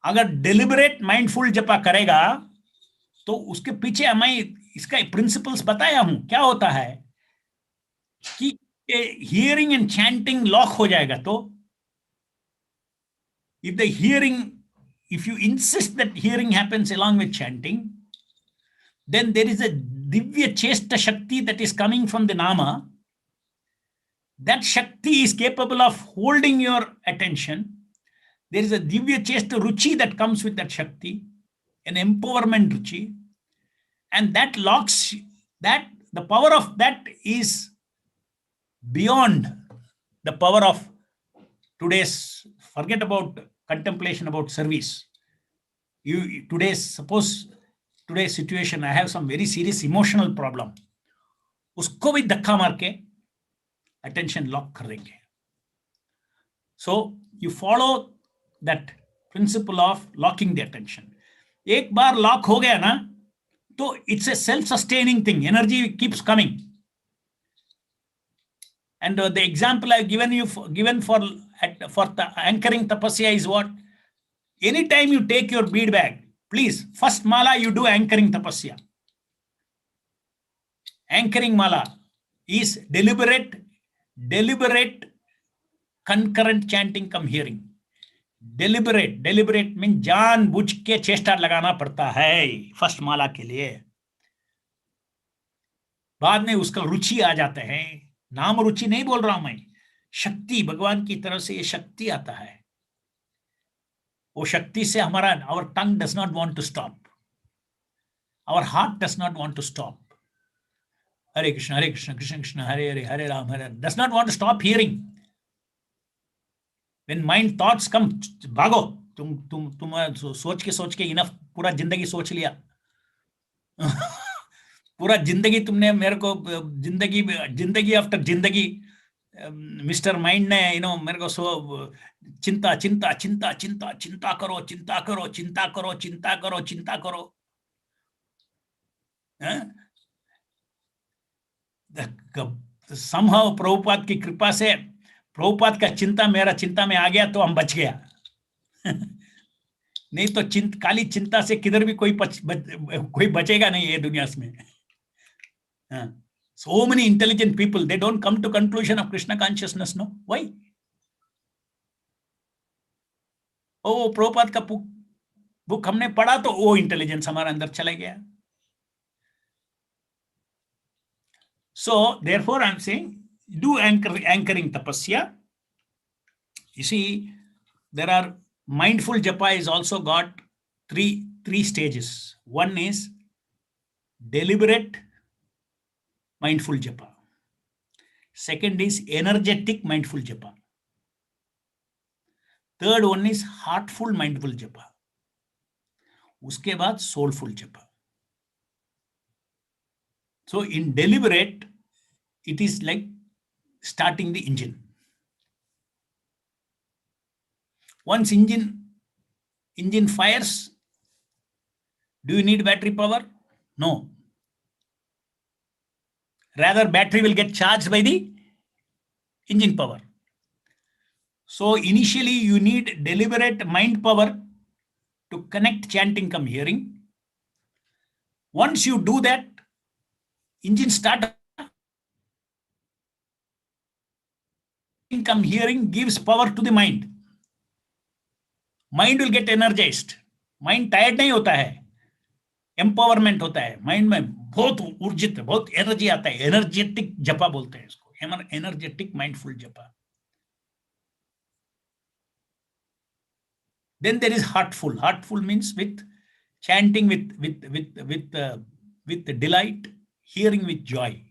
Speaker 1: अगर डेलिबरेट माइंडफुल जपा करेगा तो उसके पीछे मैं इसका प्रिंसिपल्स बताया हूं। क्या होता है कि हियरिंग एंड चैंटिंग लॉक हो जाएगा। तो if the hearing, if you insist that hearing happens along with chanting, then there is a divya chesta shakti that is coming from the nama. That shakti is capable of holding your attention. There is a divya chesta ruchi that comes with that shakti, an empowerment ruchi, and that locks that. The power of that is beyond the power of today's. Forget about contemplation, about service. Today's situation, I have some very serious emotional problem. उसको भी धक्का मार के attention lock कर देंगे. So you follow that principle of locking the attention. एक बार lock हो गया ना, तो it's a self-sustaining thing. Energy keeps coming. And the example I've given for the anchoring tapasya is what? Anytime you take your bead bag, please, first mala you do anchoring tapasya. Anchoring mala is deliberate concurrent chanting come hearing. Deliberate means जान बुझ के चेष्टा लगाना पड़ता है first माला के लिए। बाद में उसका रुचि आ जाता है। नाम रुचि नहीं बोल रहा हूं मैं, शक्ति, भगवान की तरफ से ये शक्ति आता है। वो शक्ति से हमारा our tongue does not want to stop, our heart does not want to stop. Hare Krishna Krishna Krishna Hare Hare Hare Ram does not want to stop hearing. When mind thoughts come, भागो, तुम सोच के enough पूरा जिंदगी सोच लिया। पूरा जिंदगी तुमने मेरे को जिंदगी आफ्टर जिंदगी मिस्टर माइंड ने मेरे को चिंता करो। somehow प्रभुपाद की कृपा से प्रभुपाद का चिंता मेरा चिंता में आ गया तो हम बच गया। नहीं तो काली चिंता से किधर भी कोई बचेगा नहीं ये दुनिया में। So many intelligent people, they don't come to conclusion of Krishna consciousness, no? Why? ओ प्रभुपाद का बुक हमने पढ़ा तो वो इंटेलिजेंस हमारे अंदर चला गया। So therefore I'm saying do anchoring tapasya. You see, there are mindful japa is also got three stages. One is deliberate mindful japa. Second is energetic mindful japa. Third one is heartful mindful japa. उसके बाद soulful japa. So in deliberate, it is like starting the engine. Once engine fires, do you need battery power? No. Rather, battery will get charged by the engine power. So initially you need deliberate mind power to connect chanting come hearing. Once you do that, engine start come hearing gives power to the mind. Mind will get energized. Mind tired नहीं होता है, empowerment होता है। mind में बहुत ऊर्जित, बहुत energy आता है। एनर्जेटिक जपा बोलते हैं इसको, एनर्जेटिक माइंडफुल जपा। Then there is heartful. Heartful means with chanting with delight, hearing with joy.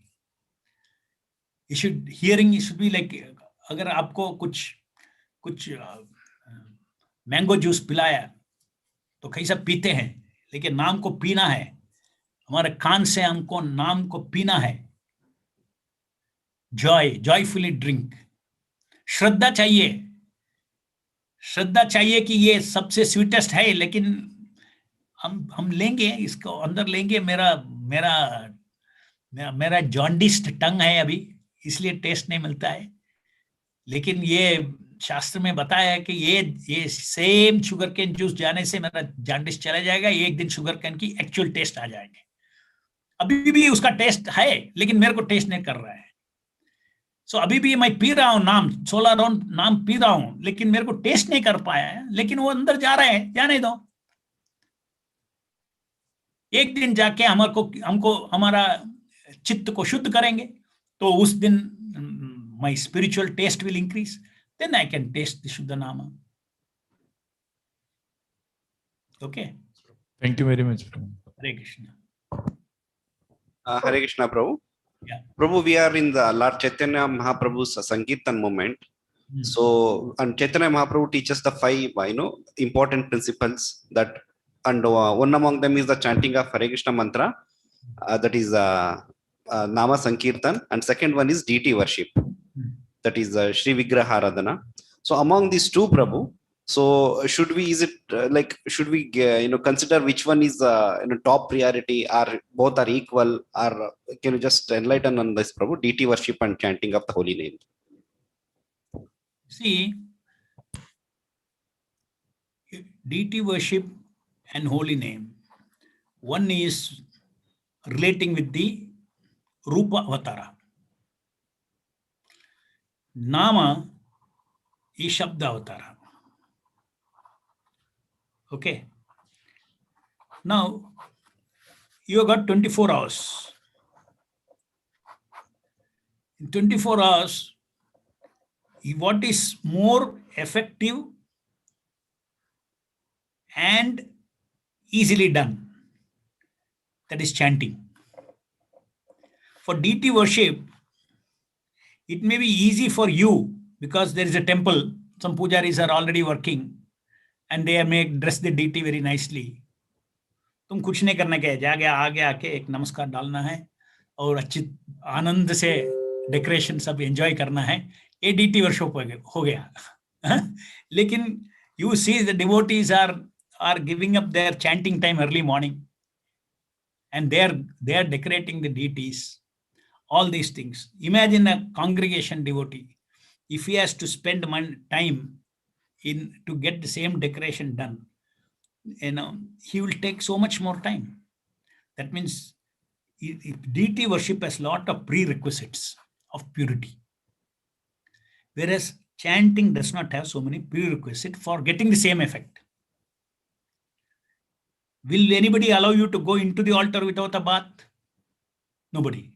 Speaker 1: Hearing should be like, अगर आपको कुछ मैंगो जूस पिलाया तो कई सब पीते हैं, लेकिन नाम को पीना है। हमारे कान से हमको नाम को पीना है। Joyfully drink. श्रद्धा चाहिए कि ये सबसे स्वीटेस्ट है, लेकिन हम लेंगे इसको, अंदर लेंगे। मेरा जॉन्डिस्ड टंग है अभी, इसलिए टेस्ट नहीं मिलता है। लेकिन ये शास्त्र में बताया है कि ये सेम शुगर केन जूस जाने से मेरा जॉन्डिस चला जाएगा, एक दिन शुगर केन की एक्चुअल टेस्ट आ जाएंगे। अभी भी उसका टेस्ट है लेकिन मेरे को टेस्ट नहीं कर रहा है। सो अभी भी मैं पी रहा हूं नाम, 16 राउंड नाम पी रहा हूं, लेकिन मेरे को टेस्ट नहीं कर पाया है, लेकिन वो अंदर जा रहे हैं, जाने दो। एक दिन जाके हमको हमारा चित्त को शुद्ध करेंगे, तो उस दिन my spiritual taste will increase, then I can taste the Shuddha Nama. Okay.
Speaker 3: Thank you very much.
Speaker 1: Hare Krishna.
Speaker 2: Hare Krishna, Prabhu.
Speaker 1: Yeah.
Speaker 2: Prabhu, we are in the Lord Chaitanya Mahaprabhu's Sankirtan moment. So, and Chaitanya Mahaprabhu teaches the 5, important principles that, and one among them is the chanting of Hare Krishna mantra, that is Nama Sankirtan, and second one is deity worship, that is Shri Vigraha Aradhana. So, among these two, Prabhu, so should we, consider which one is top priority, or both are equal, or can you just enlighten on this, Prabhu, deity worship and chanting of the holy name?
Speaker 1: See, deity worship and holy name, one is relating with the Rupa Avatara. Nama is Shabda Avatara. Okay. Now, you have got 24 hours. In 24 hours, what is more effective and easily done? That is chanting. For deity worship, it may be easy for you because there is a temple. Some pujaris are already working and they make dress the deity very nicely. तुम कुछ नहीं करना क्या है, जाके आगे आके एक नमस्कार डालना है और अच्छी आनंद से डेकोरेशन सब एंजॉय करना है, ये डीटी वर्कशॉप हो गया। लेकिन you see the devotees are giving up their chanting time early morning and they are decorating the deities, all these things. Imagine a congregation devotee, if he has to spend time to get the same decoration done, he will take so much more time. That means deity worship has a lot of prerequisites of purity, whereas chanting does not have so many prerequisites for getting the same effect. Will anybody allow you to go into the altar without a bath? Nobody.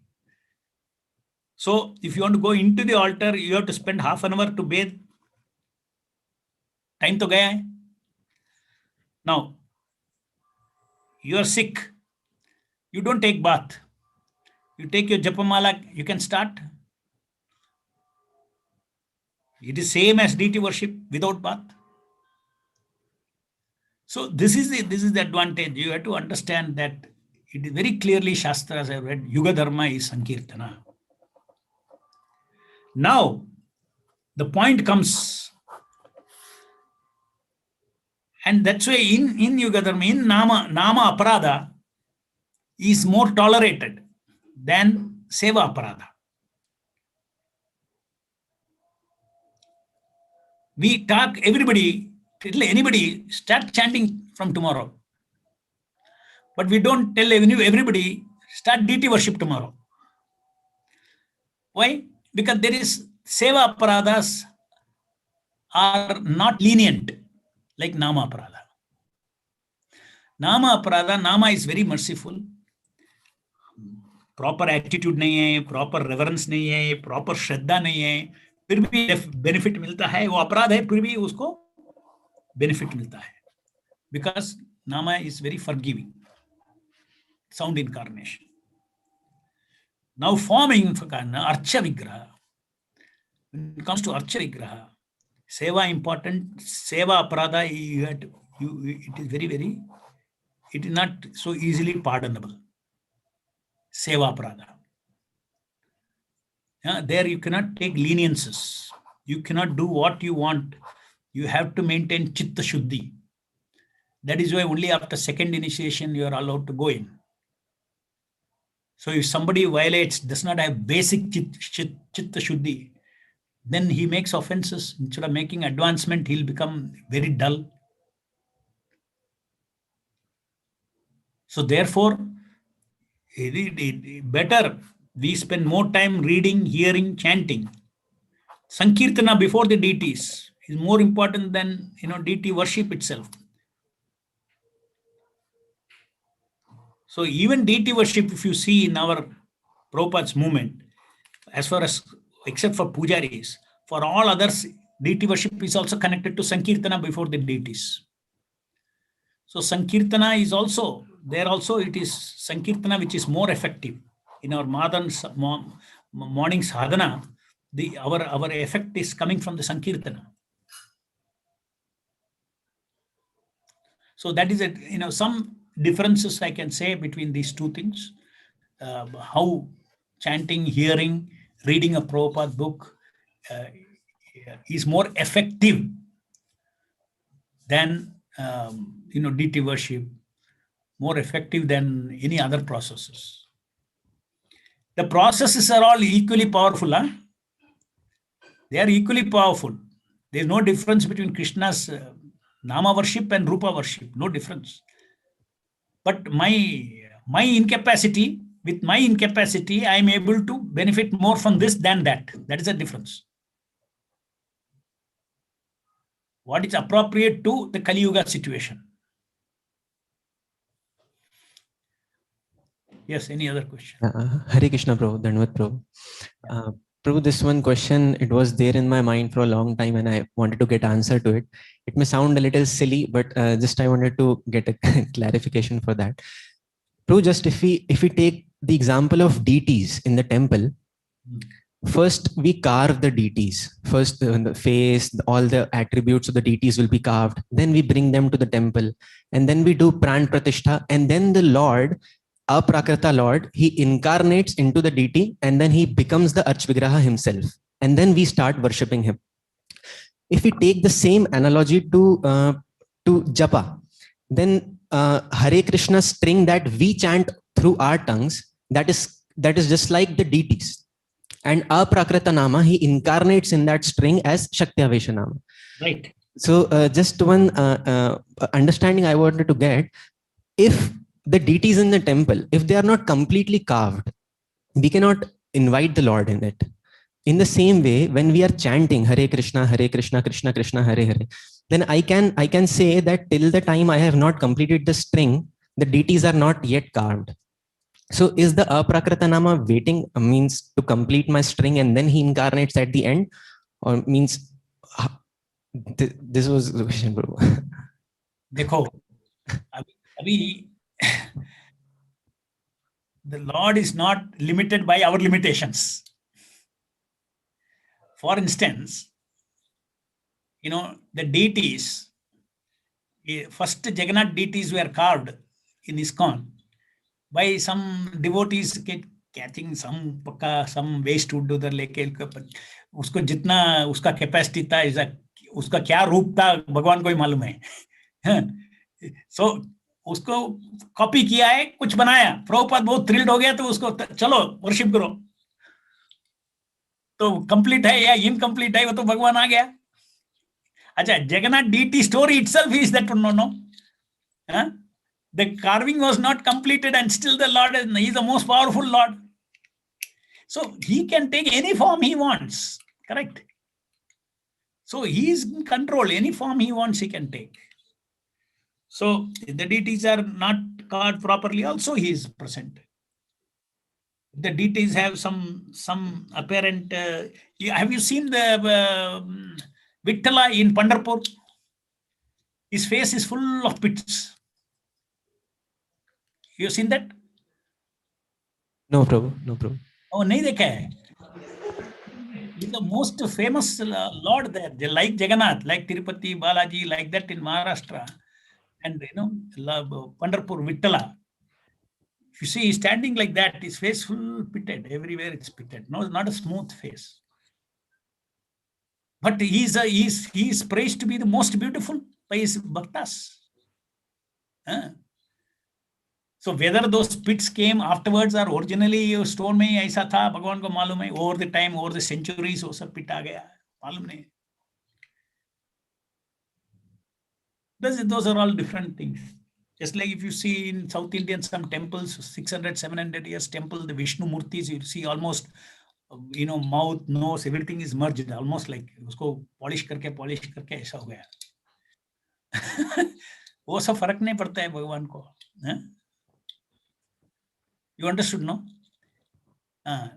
Speaker 1: So if you want to go into the altar, you have to spend half an hour to bathe. Time to gaya hai. Now, you are sick. You don't take bath. You take your japamala, you can start. It is same as deity worship without bath. So this is the advantage. You have to understand that it is very clearly Shastras I have read, Yuga Dharma is Sankirtana. Now, the point comes, and that's why in Yuga Dharma, in Nama Aparadha is more tolerated than Seva Aparadha. We talk everybody, tell anybody, start chanting from tomorrow. But we don't tell everybody, start deity worship tomorrow. Why? Because there is Seva Aparadhas are not lenient like Nama Aparadha. Nama Aparadha, Nama is very merciful. Proper attitude नहीं है, proper reverence नहीं है, proper श्रद्धा नहीं है, फिर भी benefit मिलता है. वो अपराध है, फिर भी उसको benefit मिलता है. Because Nama is very forgiving. Sound incarnation. Now forming Archa Vigraha. When it comes to Archa Vigraha, Seva important, Seva Aparadha, it is very, it is not so easily pardonable. Seva Aparadha. There you cannot take leniences. You cannot do what you want. You have to maintain Chitta Shuddhi. That is why only after second initiation you are allowed to go in. So if somebody violates, does not have basic Chitta Shuddhi, then he makes offenses. Instead of making advancement, he'll become very dull. So therefore, better we spend more time reading, hearing, chanting. Sankirtana before the deities is more important than deity worship itself. So even deity worship, if you see in our Prabhupada's movement, as far as except for pujaris, for all others, deity worship is also connected to Sankirtana before the deities. So Sankirtana is also there. Also, it is Sankirtana which is more effective in our morning sadhana. Our effect is coming from the Sankirtana. So that is some differences I can say between these two things. How chanting, hearing, reading a Prabhupada book is more effective than deity worship, more effective than any other processes. The processes are all equally powerful. Huh? They are equally powerful. There is no difference between Krishna's Nama worship and Rupa worship. No difference. But my incapacity, with my incapacity, I am able to benefit more from this than that. That is the difference. What is appropriate to the Kali Yuga situation? Yes, any other question?
Speaker 4: Hare Krishna, Prabhu, Dandavat, Prabhu. Prabhu, this one question, it was there in my mind for a long time and I wanted to get answer to it. It may sound a little silly, but just I wanted to get a clarification for that. Prabhu, just if we take the example of deities in the temple, first we carve the deities. First the face, all the attributes of the deities will be carved. Then we bring them to the temple and then we do pran pratishtha, and then the Lord, Aprakrita Lord, he incarnates into the deity and then he becomes the Archvigraha himself. And then we start worshipping him. If we take the same analogy to japa, then Hare Krishna string that we chant through our tongues, that is just like the deities. And Aprakrita Nama, he incarnates in that string as Shaktavesha Nama.
Speaker 1: Right.
Speaker 4: So just one understanding I wanted to get, if the deities in the temple, if they are not completely carved, we cannot invite the Lord in it. In the same way, when we are chanting Hare Krishna, Krishna Krishna, Hare Hare, then I can say that till the time I have not completed the string, the deities are not yet carved. So is the Aprakrita Nama waiting, means to complete my string and then he incarnates at the end, or means this was the question, bro.
Speaker 1: Dekho, abhi, the Lord is not limited by our limitations. For instance, the deities, first Jagannath deities were carved in ISKCON by some devotees catching some waste wood उधर लेके उसको जितना उसका capacity था, उसका क्या रूप था भगवान को ही मालूम है. So उसको कॉपी किया है, कुछ बनाया. प्रभुपाद बहुत थ्रिल्ड हो गया तो उसको चलो वर्शिप करो. तो कंप्लीट है या इनकम्प्लीट है वो तो भगवान आ गया. अच्छा, Jagannath deity story itself is that no. The carving was not completed and still the Lord is the most powerful Lord. So he can take any form he wants. Correct? So he is in control. Any form he wants, he can take. So if the deities are not carved properly, also he is present. The deities have some apparent. Have you seen the Vittala in Pandharpur? His face is full of pits. You have seen that?
Speaker 4: No, Prabhu. No, Prabhu.
Speaker 1: Oh, nahi dekha hai. He's the most famous Lord there, like Jagannath, like Tirupati, Balaji, like that in Maharashtra. And Pandharpur, Vittala. If you see he's standing like that, his face full pitted. Everywhere it's pitted. No, not a smooth face. But he is praised to be the most beautiful by his bhaktas. So whether those pits came afterwards or originally stone में ही ऐसा था, भगवान को मालूम है. Over the time, over the centuries, वो सब pit आ गया, मालूम नहीं. Those are all different things. Just like if you see in South Indian some temples, 600, 700 years temple, the Vishnu Murtis, you see almost, mouth, nose, everything is merged, almost like उसको polish करके ऐसा हो गया. वो सब फर्क नहीं पड़ता है भगवान को. You understood, no?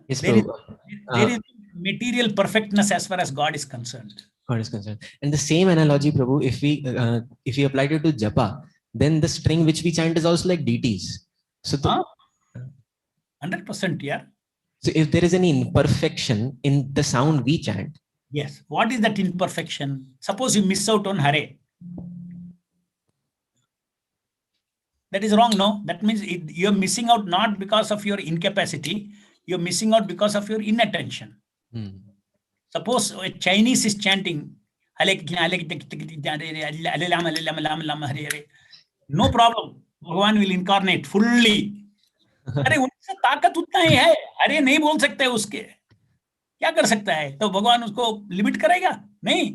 Speaker 4: Yes,
Speaker 1: there
Speaker 4: Prabhu.
Speaker 1: is material perfectness as far as God is concerned.
Speaker 4: God is concerned. And the same analogy, Prabhu, if we applied it to japa, then the string which we chant is also like deities. So
Speaker 1: 100%, yeah.
Speaker 4: So if there is any imperfection in the sound we chant.
Speaker 1: Yes. What is that imperfection? Suppose you miss out on Hare. That is wrong, no? That means you're missing out not because of your incapacity, you're missing out because of your inattention. Suppose a Chinese is chanting, no problem. Bhagavan will incarnate fully. अरे उनसे ताकत उतना ही है, अरे नहीं बोल सकते उसके, क्या कर सकता है? तो भगवान उसको लिमिट करेगा? नहीं,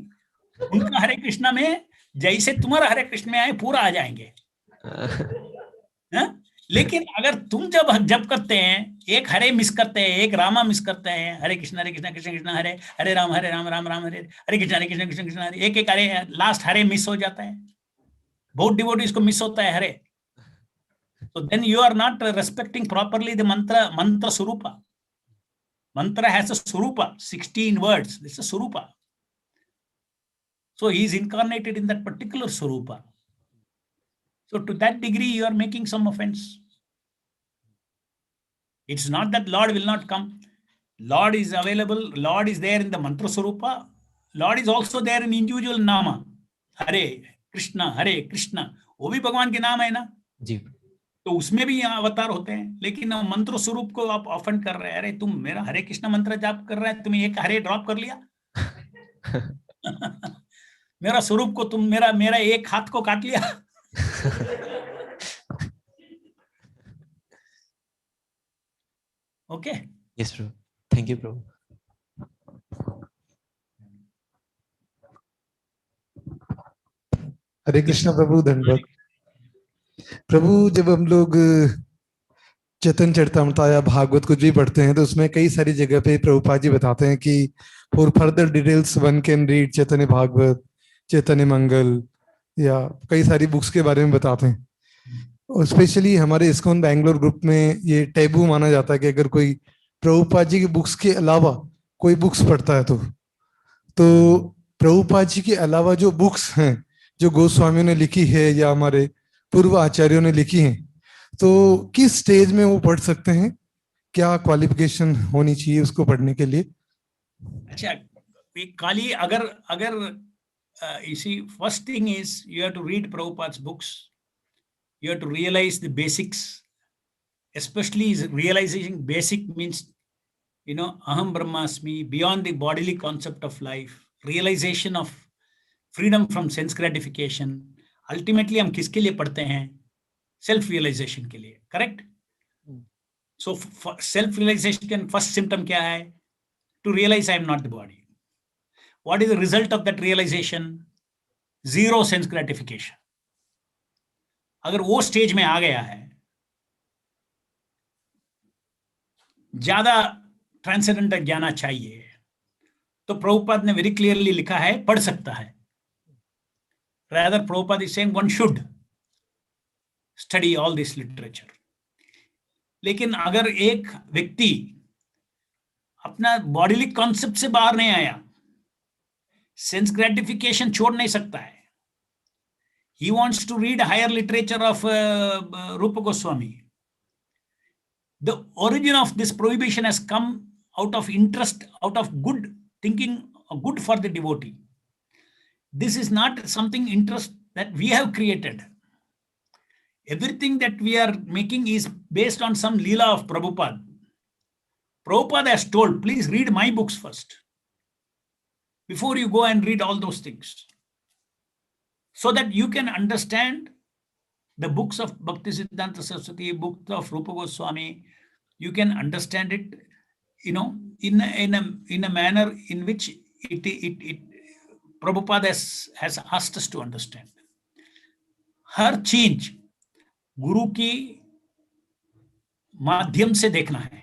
Speaker 1: उनका हरे कृष्णा में जैसे तुम्हारा हरे कृष्ण में आए पूरा आ जाएंगे. लेकिन अगर तुम जब करते हैं, एक हरे मिस करते हैं, एक रामा मिस करते हैं, हरे कृष्ण कृष्ण कृष्ण हरे, हरे राम राम राम हरे, हरे कृष्ण कृष्ण कृष्ण हरे, एक हरे, लास्ट हरे मिस हो जाता है. बहुत डिवोटीज को मिस होता है हरे. So then you are not respecting properly the mantra surupa. Mantra has a surupa, 16 words. This is a surupa. So he is incarnated in that particular surupa. So to that degree, you are making some offense. It's not that Lord will not come. Lord is available. Lord is there in the mantra surupa. Lord is also there in individual nama. Hare Krishna, Hare Krishna. वो भी भगवान के नाम है ना
Speaker 4: जी.
Speaker 1: तो उसमें भी यहाँ अवतार होते हैं, लेकिन मंत्र स्वरूप को आप ऑफेंड कर रहे हैं. अरे तुम मेरा हरे कृष्ण मंत्र जाप कर रहे हैं, तुम्हें एक हरे ड्रॉप कर लिया. मेरा स्वरूप को तुम मेरा एक हाथ को काट लिया. Okay.
Speaker 4: Yes, bro. Thank you, bro.
Speaker 5: हरे कृष्ण प्रभु. धन्यवाद प्रभु. जब हम लोग चैतन्य चरितामृत या भागवत कुछ भी पढ़ते हैं तो उसमें कई सारी जगह पे प्रभुपाद जी बताते हैं कि for further details one can read Chaitanya Bhagavata, Chaitanya Mangal, या कई सारी बुक्स के बारे में बताते हैं. और स्पेशली हमारे इस्कॉन बैंगलोर ग्रुप में ये टैबू माना जाता है कि अगर कोई प्रभुपाद जी की बुक्स के अलावा कोई बुक्स पढ़ता है तो प्रभुपाद जी के अलावा जो बुक्स हैं जो गोस्वामियों ने लिखी है या हमारे पूर्व आचार्यों ने लिखी हैं, तो किस स्टेज में वो पढ़ सकते हैं? क्या क्वालिफिकेशन होनी चाहिए उसको पढ़ने के लिए?
Speaker 1: अच्छा, काली अगर you see, first thing is you have to read Prabhupada's books. You have to realize the basics, especially realizing basic means, aham brahmasmi, beyond the bodily concept of life, realization of freedom from sense gratification. Ultimately हम किसके लिए पढ़ते हैं? Self realization के लिए. Correct. So self realization का first symptom क्या है? To realize I am not the body. What is the result of that realization? Zero sense gratification. अगर वो स्टेज में आ गया है, ज्यादा ट्रांसेंडेंटल ज्ञान चाहिए, तो प्रभुपाद ने वेरी क्लियरली लिखा है पढ़ सकता है. Rather, Prabhupada is saying one should study all this literature. लेकिन अगर एक व्यक्ति अपना बॉडीली कॉन्सेप्ट से बाहर नहीं आया, सेंस ग्रेटिफिकेशन छोड़ नहीं सकता है, he wants to read higher literature of Rupa Goswami. The origin of this prohibition has come out of interest, out of good thinking, good for the devotee. This is not something interest that we have created. Everything that we are making is based on some leela of Prabhupada. Prabhupada has told, please read my books first before you go and read all those things, so that you can understand the books of Bhakti Siddhanta Saraswati, books of Rupa Goswami, you can understand it, you know, in a manner in which it Prabhupada has asked us to understand. हर चीज गुरु की माध्यम से देखना है.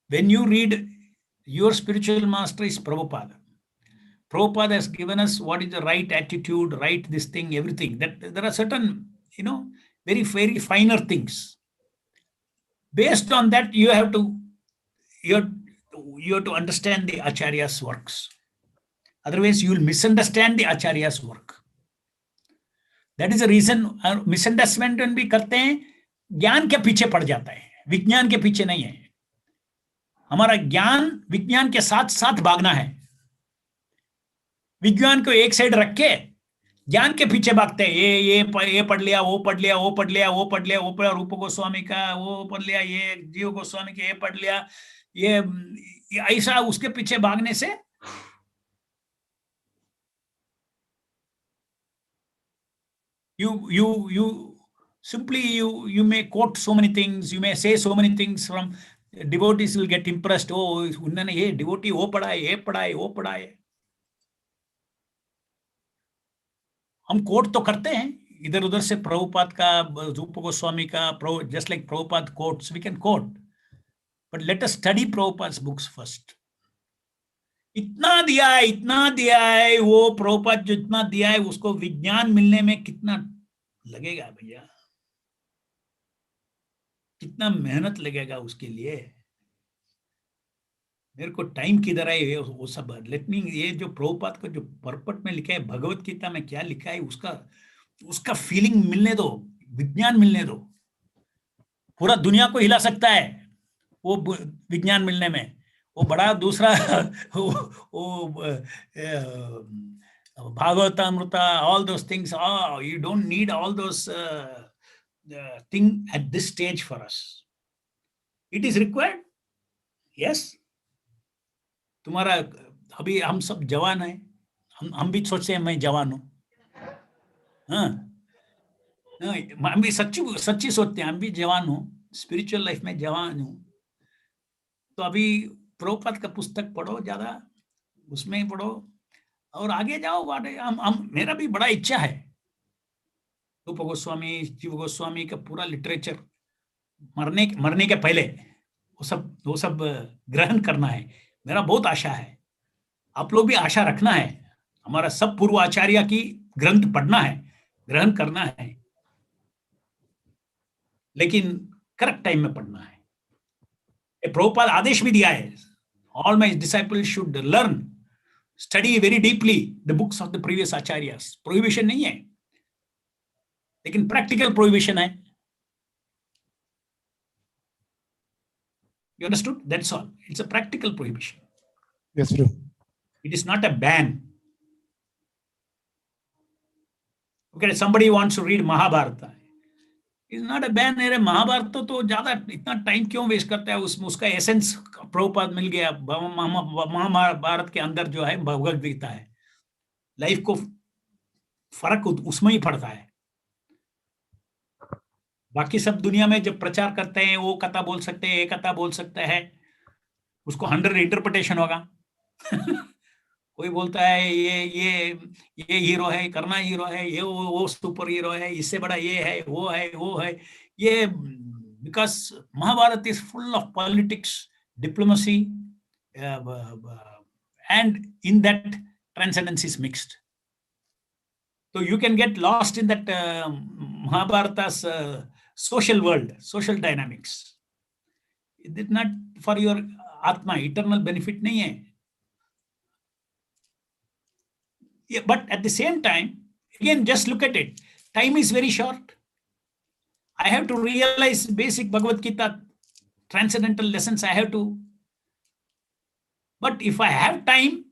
Speaker 1: When you read, your spiritual master is Prabhupada. Prabhupada has given us what is the right attitude, right this thing, everything. That there are certain, you know, very, very finer things. Based on that, you have to understand the Acharya's works. Otherwise, you will misunderstand the Acharya's work. That is the reason misunderstanding भी करते हैं, ज्ञान के पीछे पड़ जाता है, विज्ञान के पीछे नहीं है. हमारा ज्ञान विज्ञान के साथ साथ भागना है. विज्ञान को एक साइड रख के ज्ञान के पीछे भागते हैं. ये पढ़ लिया, वो पढ़ लिया, वो पढ़ लिया, वो पढ़ लिया, वो पढ़ा रूप गोस्वामी का, वो पढ़ लिया, ये जीव गोस्वामी के, ये पढ़ लिया, ये ऐसा उसके पीछे भागने से you simply you may quote so many things, you may say so many things, from devotees will get impressed. Oh, उन्होंने ये devotee वो पढ़ा है, ये पढ़ा है, वो पढ़ा है. हम कोट तो करते हैं इधर उधर से, प्रभुपाद का, रूप गोस्वामी का, just like Prabhupada quotes, we can quote, but let us study Prabhupada's books first. इतना दिया है वो प्रभुपाद जो इतना दिया है, उसको विज्ञान मिलने में कितना लगेगा भैया, कितना मेहनत लगेगा उसके लिए. मेरे को टाइम किधर है वो सब. लेट मी, ये जो प्रभुपाद को जो परपट में लिखा है, भगवत गीता में क्या लिखा है, उसका फीलिंग मिलने दो, विज्ञान मिलने दो. पूरा दुनिया को हिला सकता है वो विज्ञान मिलने में. वो बड़ा दूसरा Bhagavatamrita, all those things, you don't need all those things at this stage for us. It is required, yes. तुम्हारा अभी हम सब जवान हैं, हम भी सोचते हैं मैं जवान हूँ. हाँ, हम भी सच्ची सोचते हैं हम भी जवान हूँ, स्पिरिचुअल लाइफ में जवान हूँ. तो अभी प्रभुपाद का पुस्तक पढ़ो, ज्यादा उसमें पढ़ो और आगे जाओ. मेरा भी बड़ा इच्छा है रूप गोस्वामी, जीव गोस्वामी का पूरा लिटरेचर मरने के पहले वो सब ग्रहण करना है. मेरा बहुत आशा है, आप लोग भी आशा रखना है. हमारा सब पूर्व आचार्य की ग्रंथ पढ़ना है, ग्रहण करना है, लेकिन करेक्ट टाइम में पढ़ना है. प्रभुपाद आदेश भी दिया है, all my disciples should learn, study very deeply the books of the previous acharyas. Prohibition नहीं है, लेकिन practical prohibition है. You understood? That's all. It's a practical prohibition.
Speaker 5: Yes, bro.
Speaker 1: It is not a ban. Okay, somebody wants to read Mahabharata. It's not a ban. अरे महाभारत तो ज्यादा इतना time क्यों waste करता है उसमें? उसका एसेंस प्रभुपाद मिल गया. महाभारत के अंदर जो है भगवत गीता है. लाइफ को फर्क उसमें ही पड़ता है. बाकी सब दुनिया में जब प्रचार करते हैं, वो कथा बोल सकते हैं, ये कथा बोल सकता है, उसको 100 इंटरप्रिटेशन होगा. कोई बोलता है ये हीरो है, करना हीरो है, ये वो सुपर हीरो है, इससे बड़ा ये है, वो है ये. Because Mahabharata is full of politics, diplomacy, and in that transcendence is mixed. So you can get lost in that Mahabharata's social world, social dynamics. It is not for your Atma, eternal benefit nahi hai. Yeah, but at the same time, again, just look at it. Time is very short. I have to realize basic Bhagavad Gita, transcendental lessons I have to. But if I have time,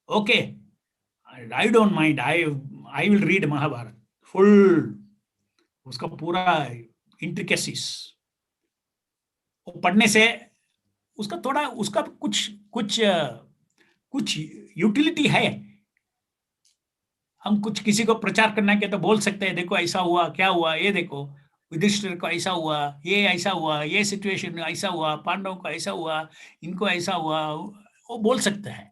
Speaker 1: okay, I don't mind. I will read Mahabharata full, उसका पूरा intricacies. वो पढ़ने से उसका थोड़ा उसका कुछ utility है. हम कुछ किसी को प्रचार करना के तो बोल सकते हैं, देखो ऐसा हुआ, क्या हुआ, ये देखो युधिष्ठिर को ऐसा हुआ, ये ऐसा हुआ, ये सिचुएशन में ऐसा हुआ, पांडवों को ऐसा हुआ, इनको ऐसा हुआ, वो बोल सकते हैं।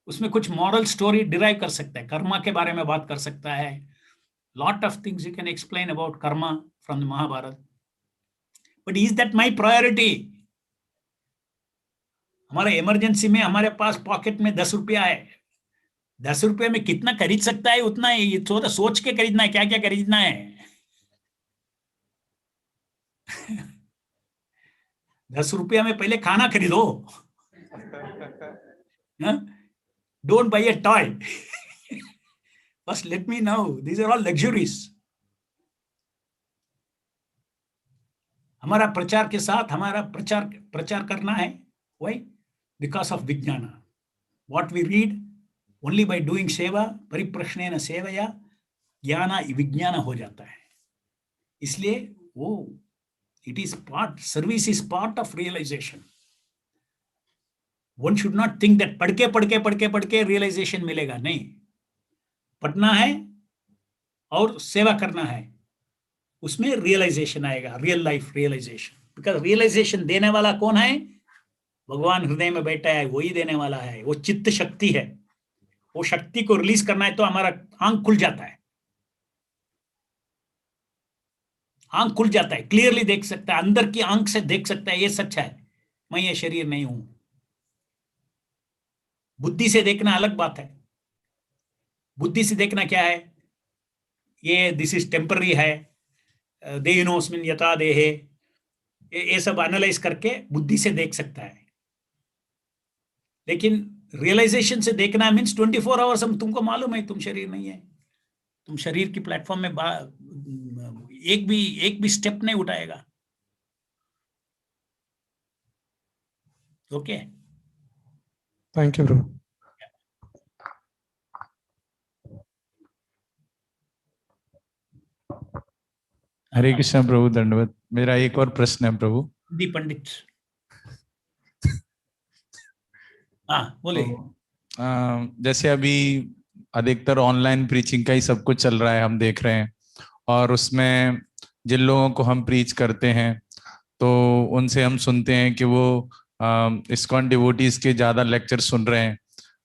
Speaker 1: उसमें कुछ मॉरल स्टोरी डिराइव कर सकता है, कर्मा के बारे में बात कर सकता है। Lot of things you can explain about karma from the Mahabharata, but is that my priority? हमारे इमरजेंसी में हमारे पास पॉकेट में 10 रुपया है, 10 रुपये में कितना खरीद सकता है उतना ही, ये थोड़ा सोच के खरीदना है, क्या क्या खरीदना है। 10 रुपया में पहले खाना खरीदो, डोंट बाई ए टॉय, बस let me know, these are all luxuries. हमारा प्रचार के साथ हमारा प्रचार करना है, वही because of vigyan, what we read only by doing seva परिप्रश्नेन सेवया ज्ञान विज्ञान हो जाता है। इसलिए वो it is part, service is part of realization. One should not think that पढ़ के रियलाइजेशन मिलेगा, नहीं, पढ़ना है और सेवा करना है, उसमें रियलाइजेशन आएगा, real life realization. Because realization देने वाला कौन है? भगवान हृदय में बैठा है, वही देने वाला है, वो चित्त शक्ति है। वो शक्ति को रिलीज करना है तो हमारा आंख खुल जाता है, आंख खुल जाता है, क्लियरली देख सकता है, अंदर की आंख से देख सकता है, ये सच है, मैं ये शरीर नहीं हूं। बुद्धि से देखना अलग बात है। बुद्धि से देखना क्या है? ये दिस इज टेम्पररी है, देहिनोऽस्मिन् यथा देहे, ये सब एनालाइज करके बुद्धि से देख सकता है। लेकिन रियलाइजेशन से देखना मीन्स 24 आवर्स हम, तुमको मालूम है तुम शरीर नहीं है, तुम शरीर की प्लेटफॉर्म में एक भी स्टेप नहीं उठाएगा। ओके,
Speaker 5: थैंक यू प्रभु।
Speaker 3: हरे कृष्ण प्रभु, दंडवत। मेरा एक और प्रश्न है प्रभु।
Speaker 1: दी पंडित, हाँ बोलिए।
Speaker 3: जैसे अभी अधिकतर ऑनलाइन प्रीचिंग का ही सब कुछ चल रहा है, हम देख रहे हैं, और उसमें जिन लोगों को हम प्रीच करते हैं तो उनसे हम सुनते हैं कि वो इस्कॉन डिवोटीज के ज़्यादा लेक्चर सुन रहे हैं,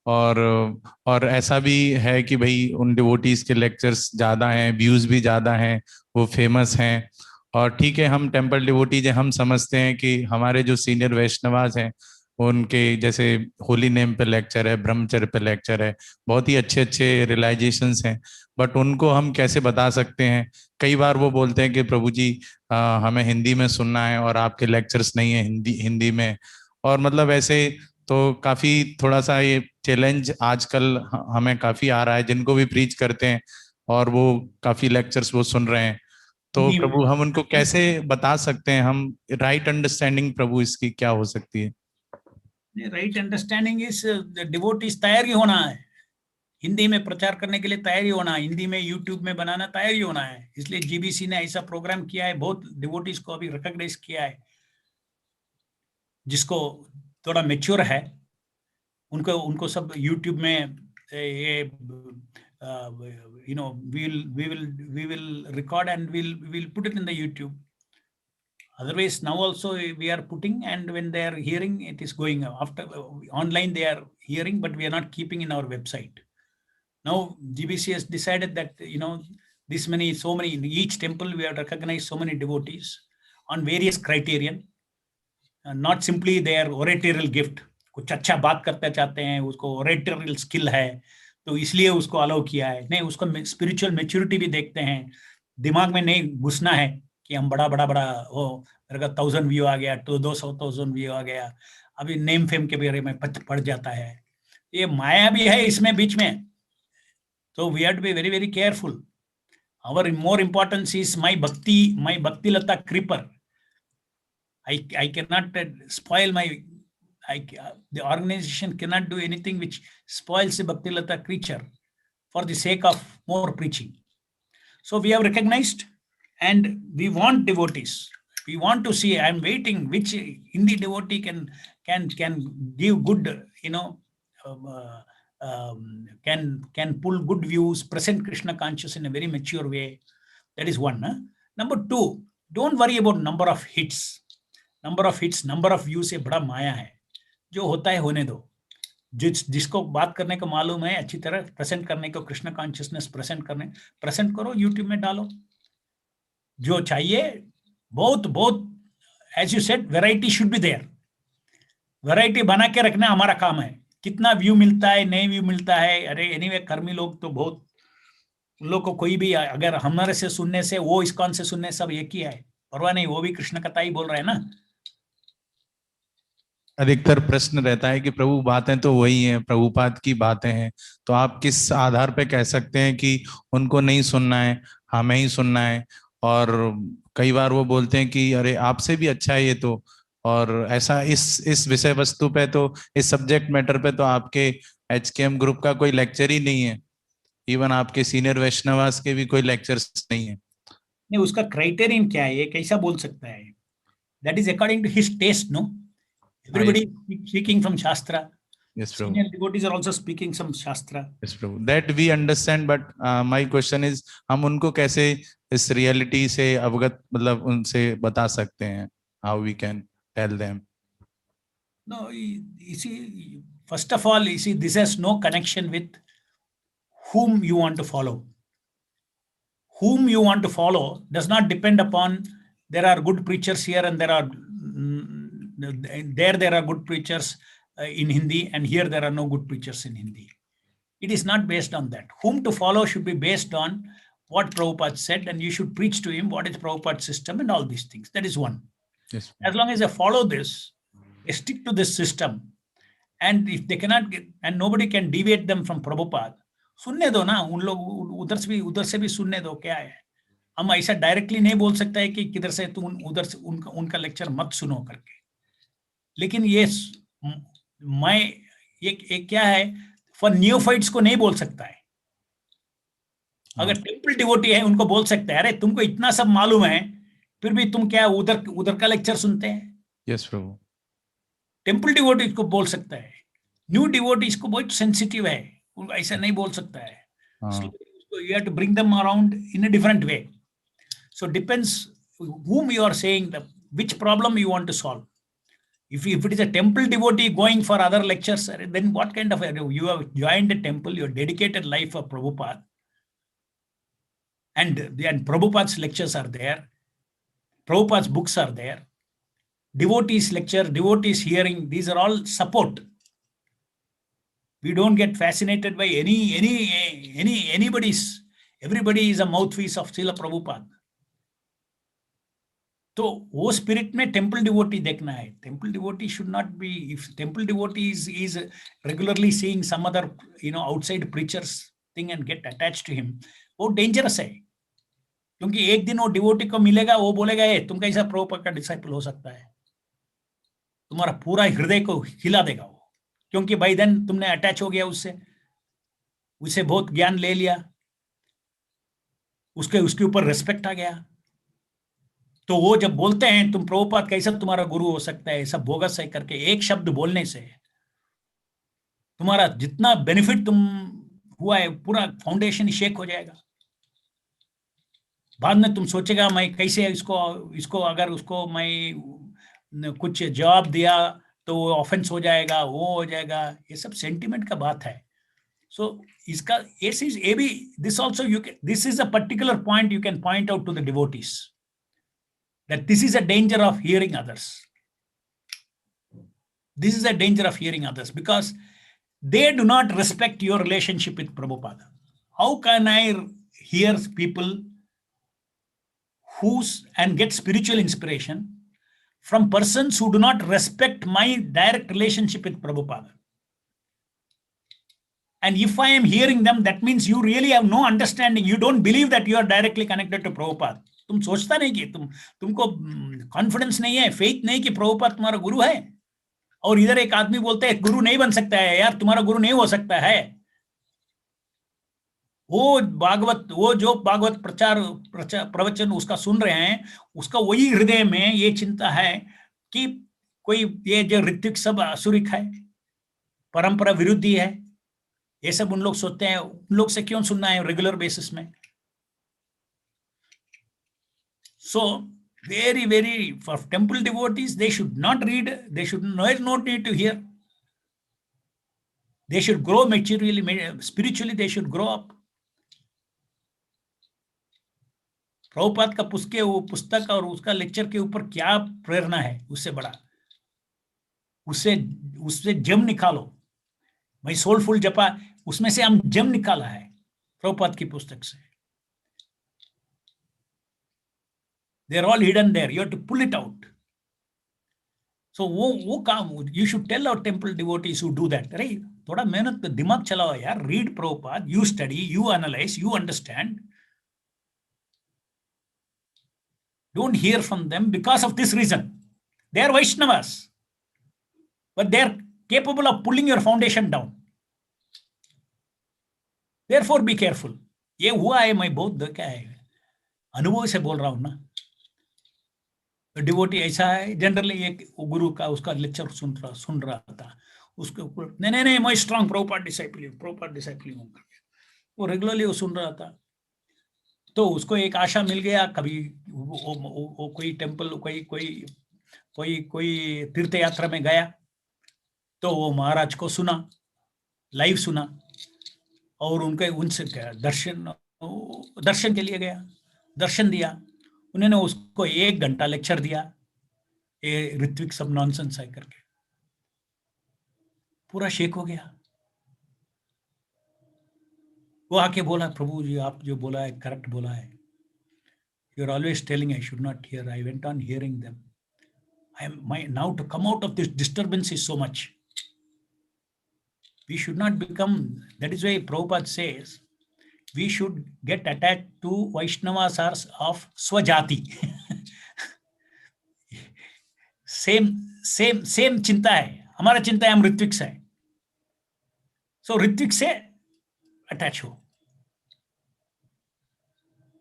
Speaker 3: और ऐसा भी है कि भाई उन डिवोटीज के लेक्चर्स ज़्यादा हैं, व्यूज़ भी ज़्यादा हैं, वो फेमस हैं। और ठीक है, हम टेम्पल डिवोटीज हैं, हम समझते हैं कि हमारे जो सीनियर वैष्णवास हैं उनके जैसे होली नेम पे लेक्चर है, ब्रह्मचर्य पे लेक्चर है, बहुत ही अच्छे अच्छे रियलाइजेशंस हैं, बट उनको हम कैसे बता सकते हैं? कई बार वो बोलते हैं कि प्रभु जी हमें हिंदी में सुनना है और आपके लेक्चर्स नहीं है हिंदी में, और मतलब ऐसे तो काफी थोड़ा सा ये चैलेंज आजकल हमें काफी आ रहा है, जिनको भी प्रीच करते हैं और वो काफी लेक्चर्स वो सुन रहे हैं, तो प्रभु हम उनको कैसे बता सकते हैं? हम राइट अंडरस्टैंडिंग प्रभु इसकी क्या हो सकती है?
Speaker 1: राइट अंडरस्टैंडिंग इज डिवोटीज तैयारी होना है, हिंदी में प्रचार करने के लिए तैयारी होना है, हिंदी में यूट्यूब में बनाना तैयारी होना है। इसलिए जीबीसी ने ऐसा प्रोग्राम किया है, बहुत डिवोटीज को अभी रिकॉग्नाइज किया है, जिसको थोड़ा मेच्योर है उनको उनको सब यूट्यूब में ये we will record and we'll put it in the YouTube. Otherwise, now also we are putting, and when they are hearing, it is going after online. They are hearing, but we are not keeping in our website. Now GBC has decided that this many, so many in each temple we have recognized so many devotees on various criterion, not simply their oratorial gift. कुछ अच्छा बात करना चाहते हैं, उसको oratorial skill है तो इसलिए उसको अलाउ किया है, नहीं उसको स्पिरिचुअल मेच्योरिटी भी देखते हैं। दिमाग में नहीं घुसना है कि हम बड़ा हो, मेरे का 1000 व्यू आ गया, तो 200,000 व्यू आ गया, अभी नेम फेम के बारे में पड़ जाता है, ये माया भी है इसमें बीच में। तो we have to be very very careful. Our more importance is my bhakti lata creeper. I cannot spoil the organization cannot do anything which spoils the Bhakti Lata creature for the sake of more preaching. So we have recognized, and we want devotees. We want to see. I'm waiting which Hindi devotee can give good can pull good views, present Krishna conscious in a very mature way. That is one. Number two, don't worry about number of hits. Number of hits, number of views ये बड़ा माया है. जो होता है होने दो. जिसको बात करने को मालूम है अच्छी तरह प्रेजेंट करने को, कृष्ण कॉन्शियसनेस प्रेजेंट करो, यूट्यूब में डालो. जो चाहिए बहुत बहुत, as you said, variety should be there. Variety बना के रखना हमारा काम है. कितना व्यू मिलता है, नहीं व्यू मिलता है, अरे एनीवे कर्मी लोग तो बहुत, उन लोग को कोई भी अगर हमारे से सुनने से, वो ISKCON से सुनने, सब एक ही है, परवाह नहीं, वो भी कृष्ण कथा ही बोल रहे हैं ना.
Speaker 3: अधिकतर प्रश्न रहता है कि प्रभु बातें तो वही हैं, प्रभुपाद की बातें हैं, तो आप किस आधार पे कह सकते हैं कि उनको नहीं सुनना है, हमें ही सुनना है? और कई बार वो बोलते हैं कि अरे आपसे भी अच्छा है ये तो, और ऐसा इस विषय वस्तु पे तो, इस सब्जेक्ट मैटर पे तो आपके HKM ग्रुप का कोई लेक्चर ही नहीं है, इवन आपके सीनियर वैष्णवास के भी कोई लेक्चर्स नहीं है.
Speaker 1: नहीं, उसका क्राइटेरियन क्या है, ये कैसा बोल सकता है? That is according to his taste, no? Everybody speaking from Shastra.
Speaker 3: Yes, Prabhu.
Speaker 1: Senior devotees are also speaking some Shastra.
Speaker 3: Yes, Prabhu. That we understand, but my question is, हम उनको कैसे इस reality से अवगत, मतलब उनसे बता सकते हैं? How we can tell them?
Speaker 1: No, you see, first of all, you see, this has no connection with whom you want to follow. Whom you want to follow does not depend upon there are good preachers here and there are good preachers in Hindi, and here there are no good preachers in Hindi. It is not based on that. Whom to follow should be based on what Prabhupada said, and you should preach to him what is Prabhupada's system and all these things. That is one.
Speaker 3: Yes.
Speaker 1: As long as they follow this, they stick to this system, and if they cannot get, and nobody can deviate them from Prabhupada, सुनने दो ना, उन लोग उधर से भी सुनने दो. क्या है, हम ऐसा डायरेक्टली नहीं बोल सकता है कि किधर से तुम उधर से उनका लेक्चर मत सुनो करके. लेकिन ये मैं ये क्या है, फॉर न्यूफाइट्स को नहीं बोल सकता है. अगर टेम्पल डिवोटी है उनको बोल सकते हैं, अरे तुमको इतना सब मालूम है, फिर भी तुम क्या उधर का लेक्चर सुनते हैं?
Speaker 3: यस प्रभु.
Speaker 1: टेम्पल डिवोटी को बोल सकता है. न्यू डिवोटीज को बहुत सेंसिटिव है, ऐसा नहीं बोल सकता है. You have to bring them around in a different way. So depends whom you are saying, which problem you want to solve. If it is a temple devotee going for other lectures, then what kind of you have joined a temple, your dedicated life for Prabhupada, and Prabhupada's lectures are there, Prabhupada's books are there, devotees lecture, devotees hearing, these are all support. We don't get fascinated by anybody's. Everybody is a mouthpiece of Srila Prabhupada. तो वो spirit में temple devotee देखना है. Temple devotee should not be, if temple devotee is regularly seeing some other outside preachers thing and get attached to him, वो dangerous है. क्योंकि एक दिन वो डिवोटी को मिलेगा, वो बोलेगा ये तुम कैसा प्रभुपाद का डिसाइपल हो सकता है, तुम्हारा पूरा हृदय को हिला देगा वो. क्योंकि बाय देन तुमने अटैच हो गया उससे बहुत ज्ञान ले लिया, उसके ऊपर रेस्पेक्ट आ गया. तो वो जब बोलते हैं तुम प्रभुपाद कैसा तुम्हारा गुरु हो सकता है, सब बोगस है करके, एक शब्द बोलने से तुम्हारा जितना बेनिफिट तुम हुआ है, पूरा फाउंडेशन शेक हो जाएगा. बाद में तुम सोचेगा मैं कैसे इसको अगर उसको मैं कुछ जवाब दिया तो वो ऑफेंस हो जाएगा, वो हो जाएगा. ये सब सेंटिमेंट का बात है. सो इसका ये भी this also this is a particular point you can point out to the devotees, that this is a danger of hearing others. This is a danger of hearing others because they do not respect your relationship with Prabhupada. How can I hear people and get spiritual inspiration from persons who do not respect my direct relationship with Prabhupada? And if I am hearing them, that means you really have no understanding. You don't believe that you are directly connected to Prabhupada. तुम सोचता नहीं कि तुमको confidence नहीं है, faith नहीं कि प्रभुपाद तुम्हारा गुरु है. और इधर एक आदमी बोलता है गुरु नहीं बन सकता है, यार तुम्हारा गुरु नहीं हो सकता है. वो जो भागवत प्रवचन उसका सुन रहे हैं, उसका वही हृदय में ये चिंता है कि कोई ये जो ऋत्विक सब असुरिक है, परंपरा विरुद्धी है, ये सब उन लोग सोचते हैं, उन लोग से क्यों सुनना है रेगुलर बेसिस में? So very for temple devotees, they should not read, they should not need to hear. They should grow materially, spiritually they should grow up. Prabhupada का पुस्तक और उसका लेक्चर के ऊपर क्या प्रेरणा है उससे बड़ा? उससे जम निकालो। भाई सोलफुल जपा, उसमें से हम जम निकाला है प्रभुपाद की पुस्तक से। They are all hidden there. You have to pull it out. So वो काम you should tell our temple devotees who do that, right? थोड़ा मेहनत दिमाग चलाओ यार, read Prabhupada, you study, you analyze, you understand. Don't hear from them because of this reason. They are Vaishnavas, but they are capable of pulling your foundation down. Therefore be careful. ये हुआ है, मैं बहुत क्या है अनुभव से बोल रहा हूँ ना। डिवोटी ऐसा है, जनरली एक गुरु का उसका लेक्चर सुन रहा था, उसके ऊपर नहीं मैं स्ट्रांग प्रोपाट डिसाइपल हूँ, वो रेगुलरली वो सुन रहा था। तो उसको एक आशा मिल गया, कभी वो कोई टेम्पल कोई तीर्थ यात्रा में गया तो वो महाराज को सुना, लाइव सुना, और उनसे दर्शन के लिए गया, दर्शन दिया। उन्होंने उसको 1 घंटा लेक्चर दिया, ये ऋत्विक सब नॉनसेंस है करके, पूरा शेक हो गया। वो आके बोला, प्रभु जी आप जो बोला है करेक्ट बोला है, you are always telling I should not hear, I went on hearing them, I am now to come out of this disturbance is so much, we should not become, that is why Prabhupada says we should get attached to Vaishnavas of Swajati. same चिंता है, हमारा चिंता है हम ऋत्विक से, सो ऋत्विक से attach हो।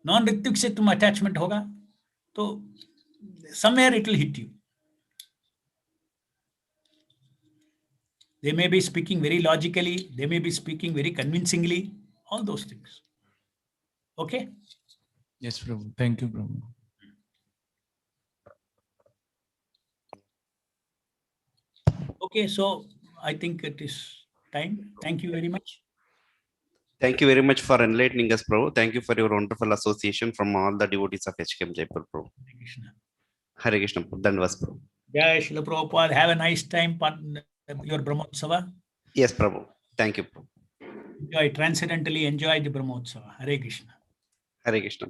Speaker 1: Non Ritwik से तुम अटैचमेंट होगा तो somewhere it will hit you. They may be speaking very logically, they may be speaking very convincingly, all those things. Okay?
Speaker 3: Yes, Prabhu. Thank you, Prabhu.
Speaker 1: Okay, so I think it is time. Thank you very much.
Speaker 2: Thank you very much for enlightening us, Prabhu. Thank you for your wonderful association from all the devotees of HKM Jaipur, Prabhu.
Speaker 1: Hare Krishna.
Speaker 2: Hare Krishna, Dandavas, Prabhu.
Speaker 1: Jai Srila Prabhupada. Have a nice time, your Brahmotsava.
Speaker 2: Yes, Prabhu. Thank you, Prabhu.
Speaker 1: Enjoy, transcendentally enjoy the Brahmotsava. Hare Krishna.
Speaker 2: Hare Krishna.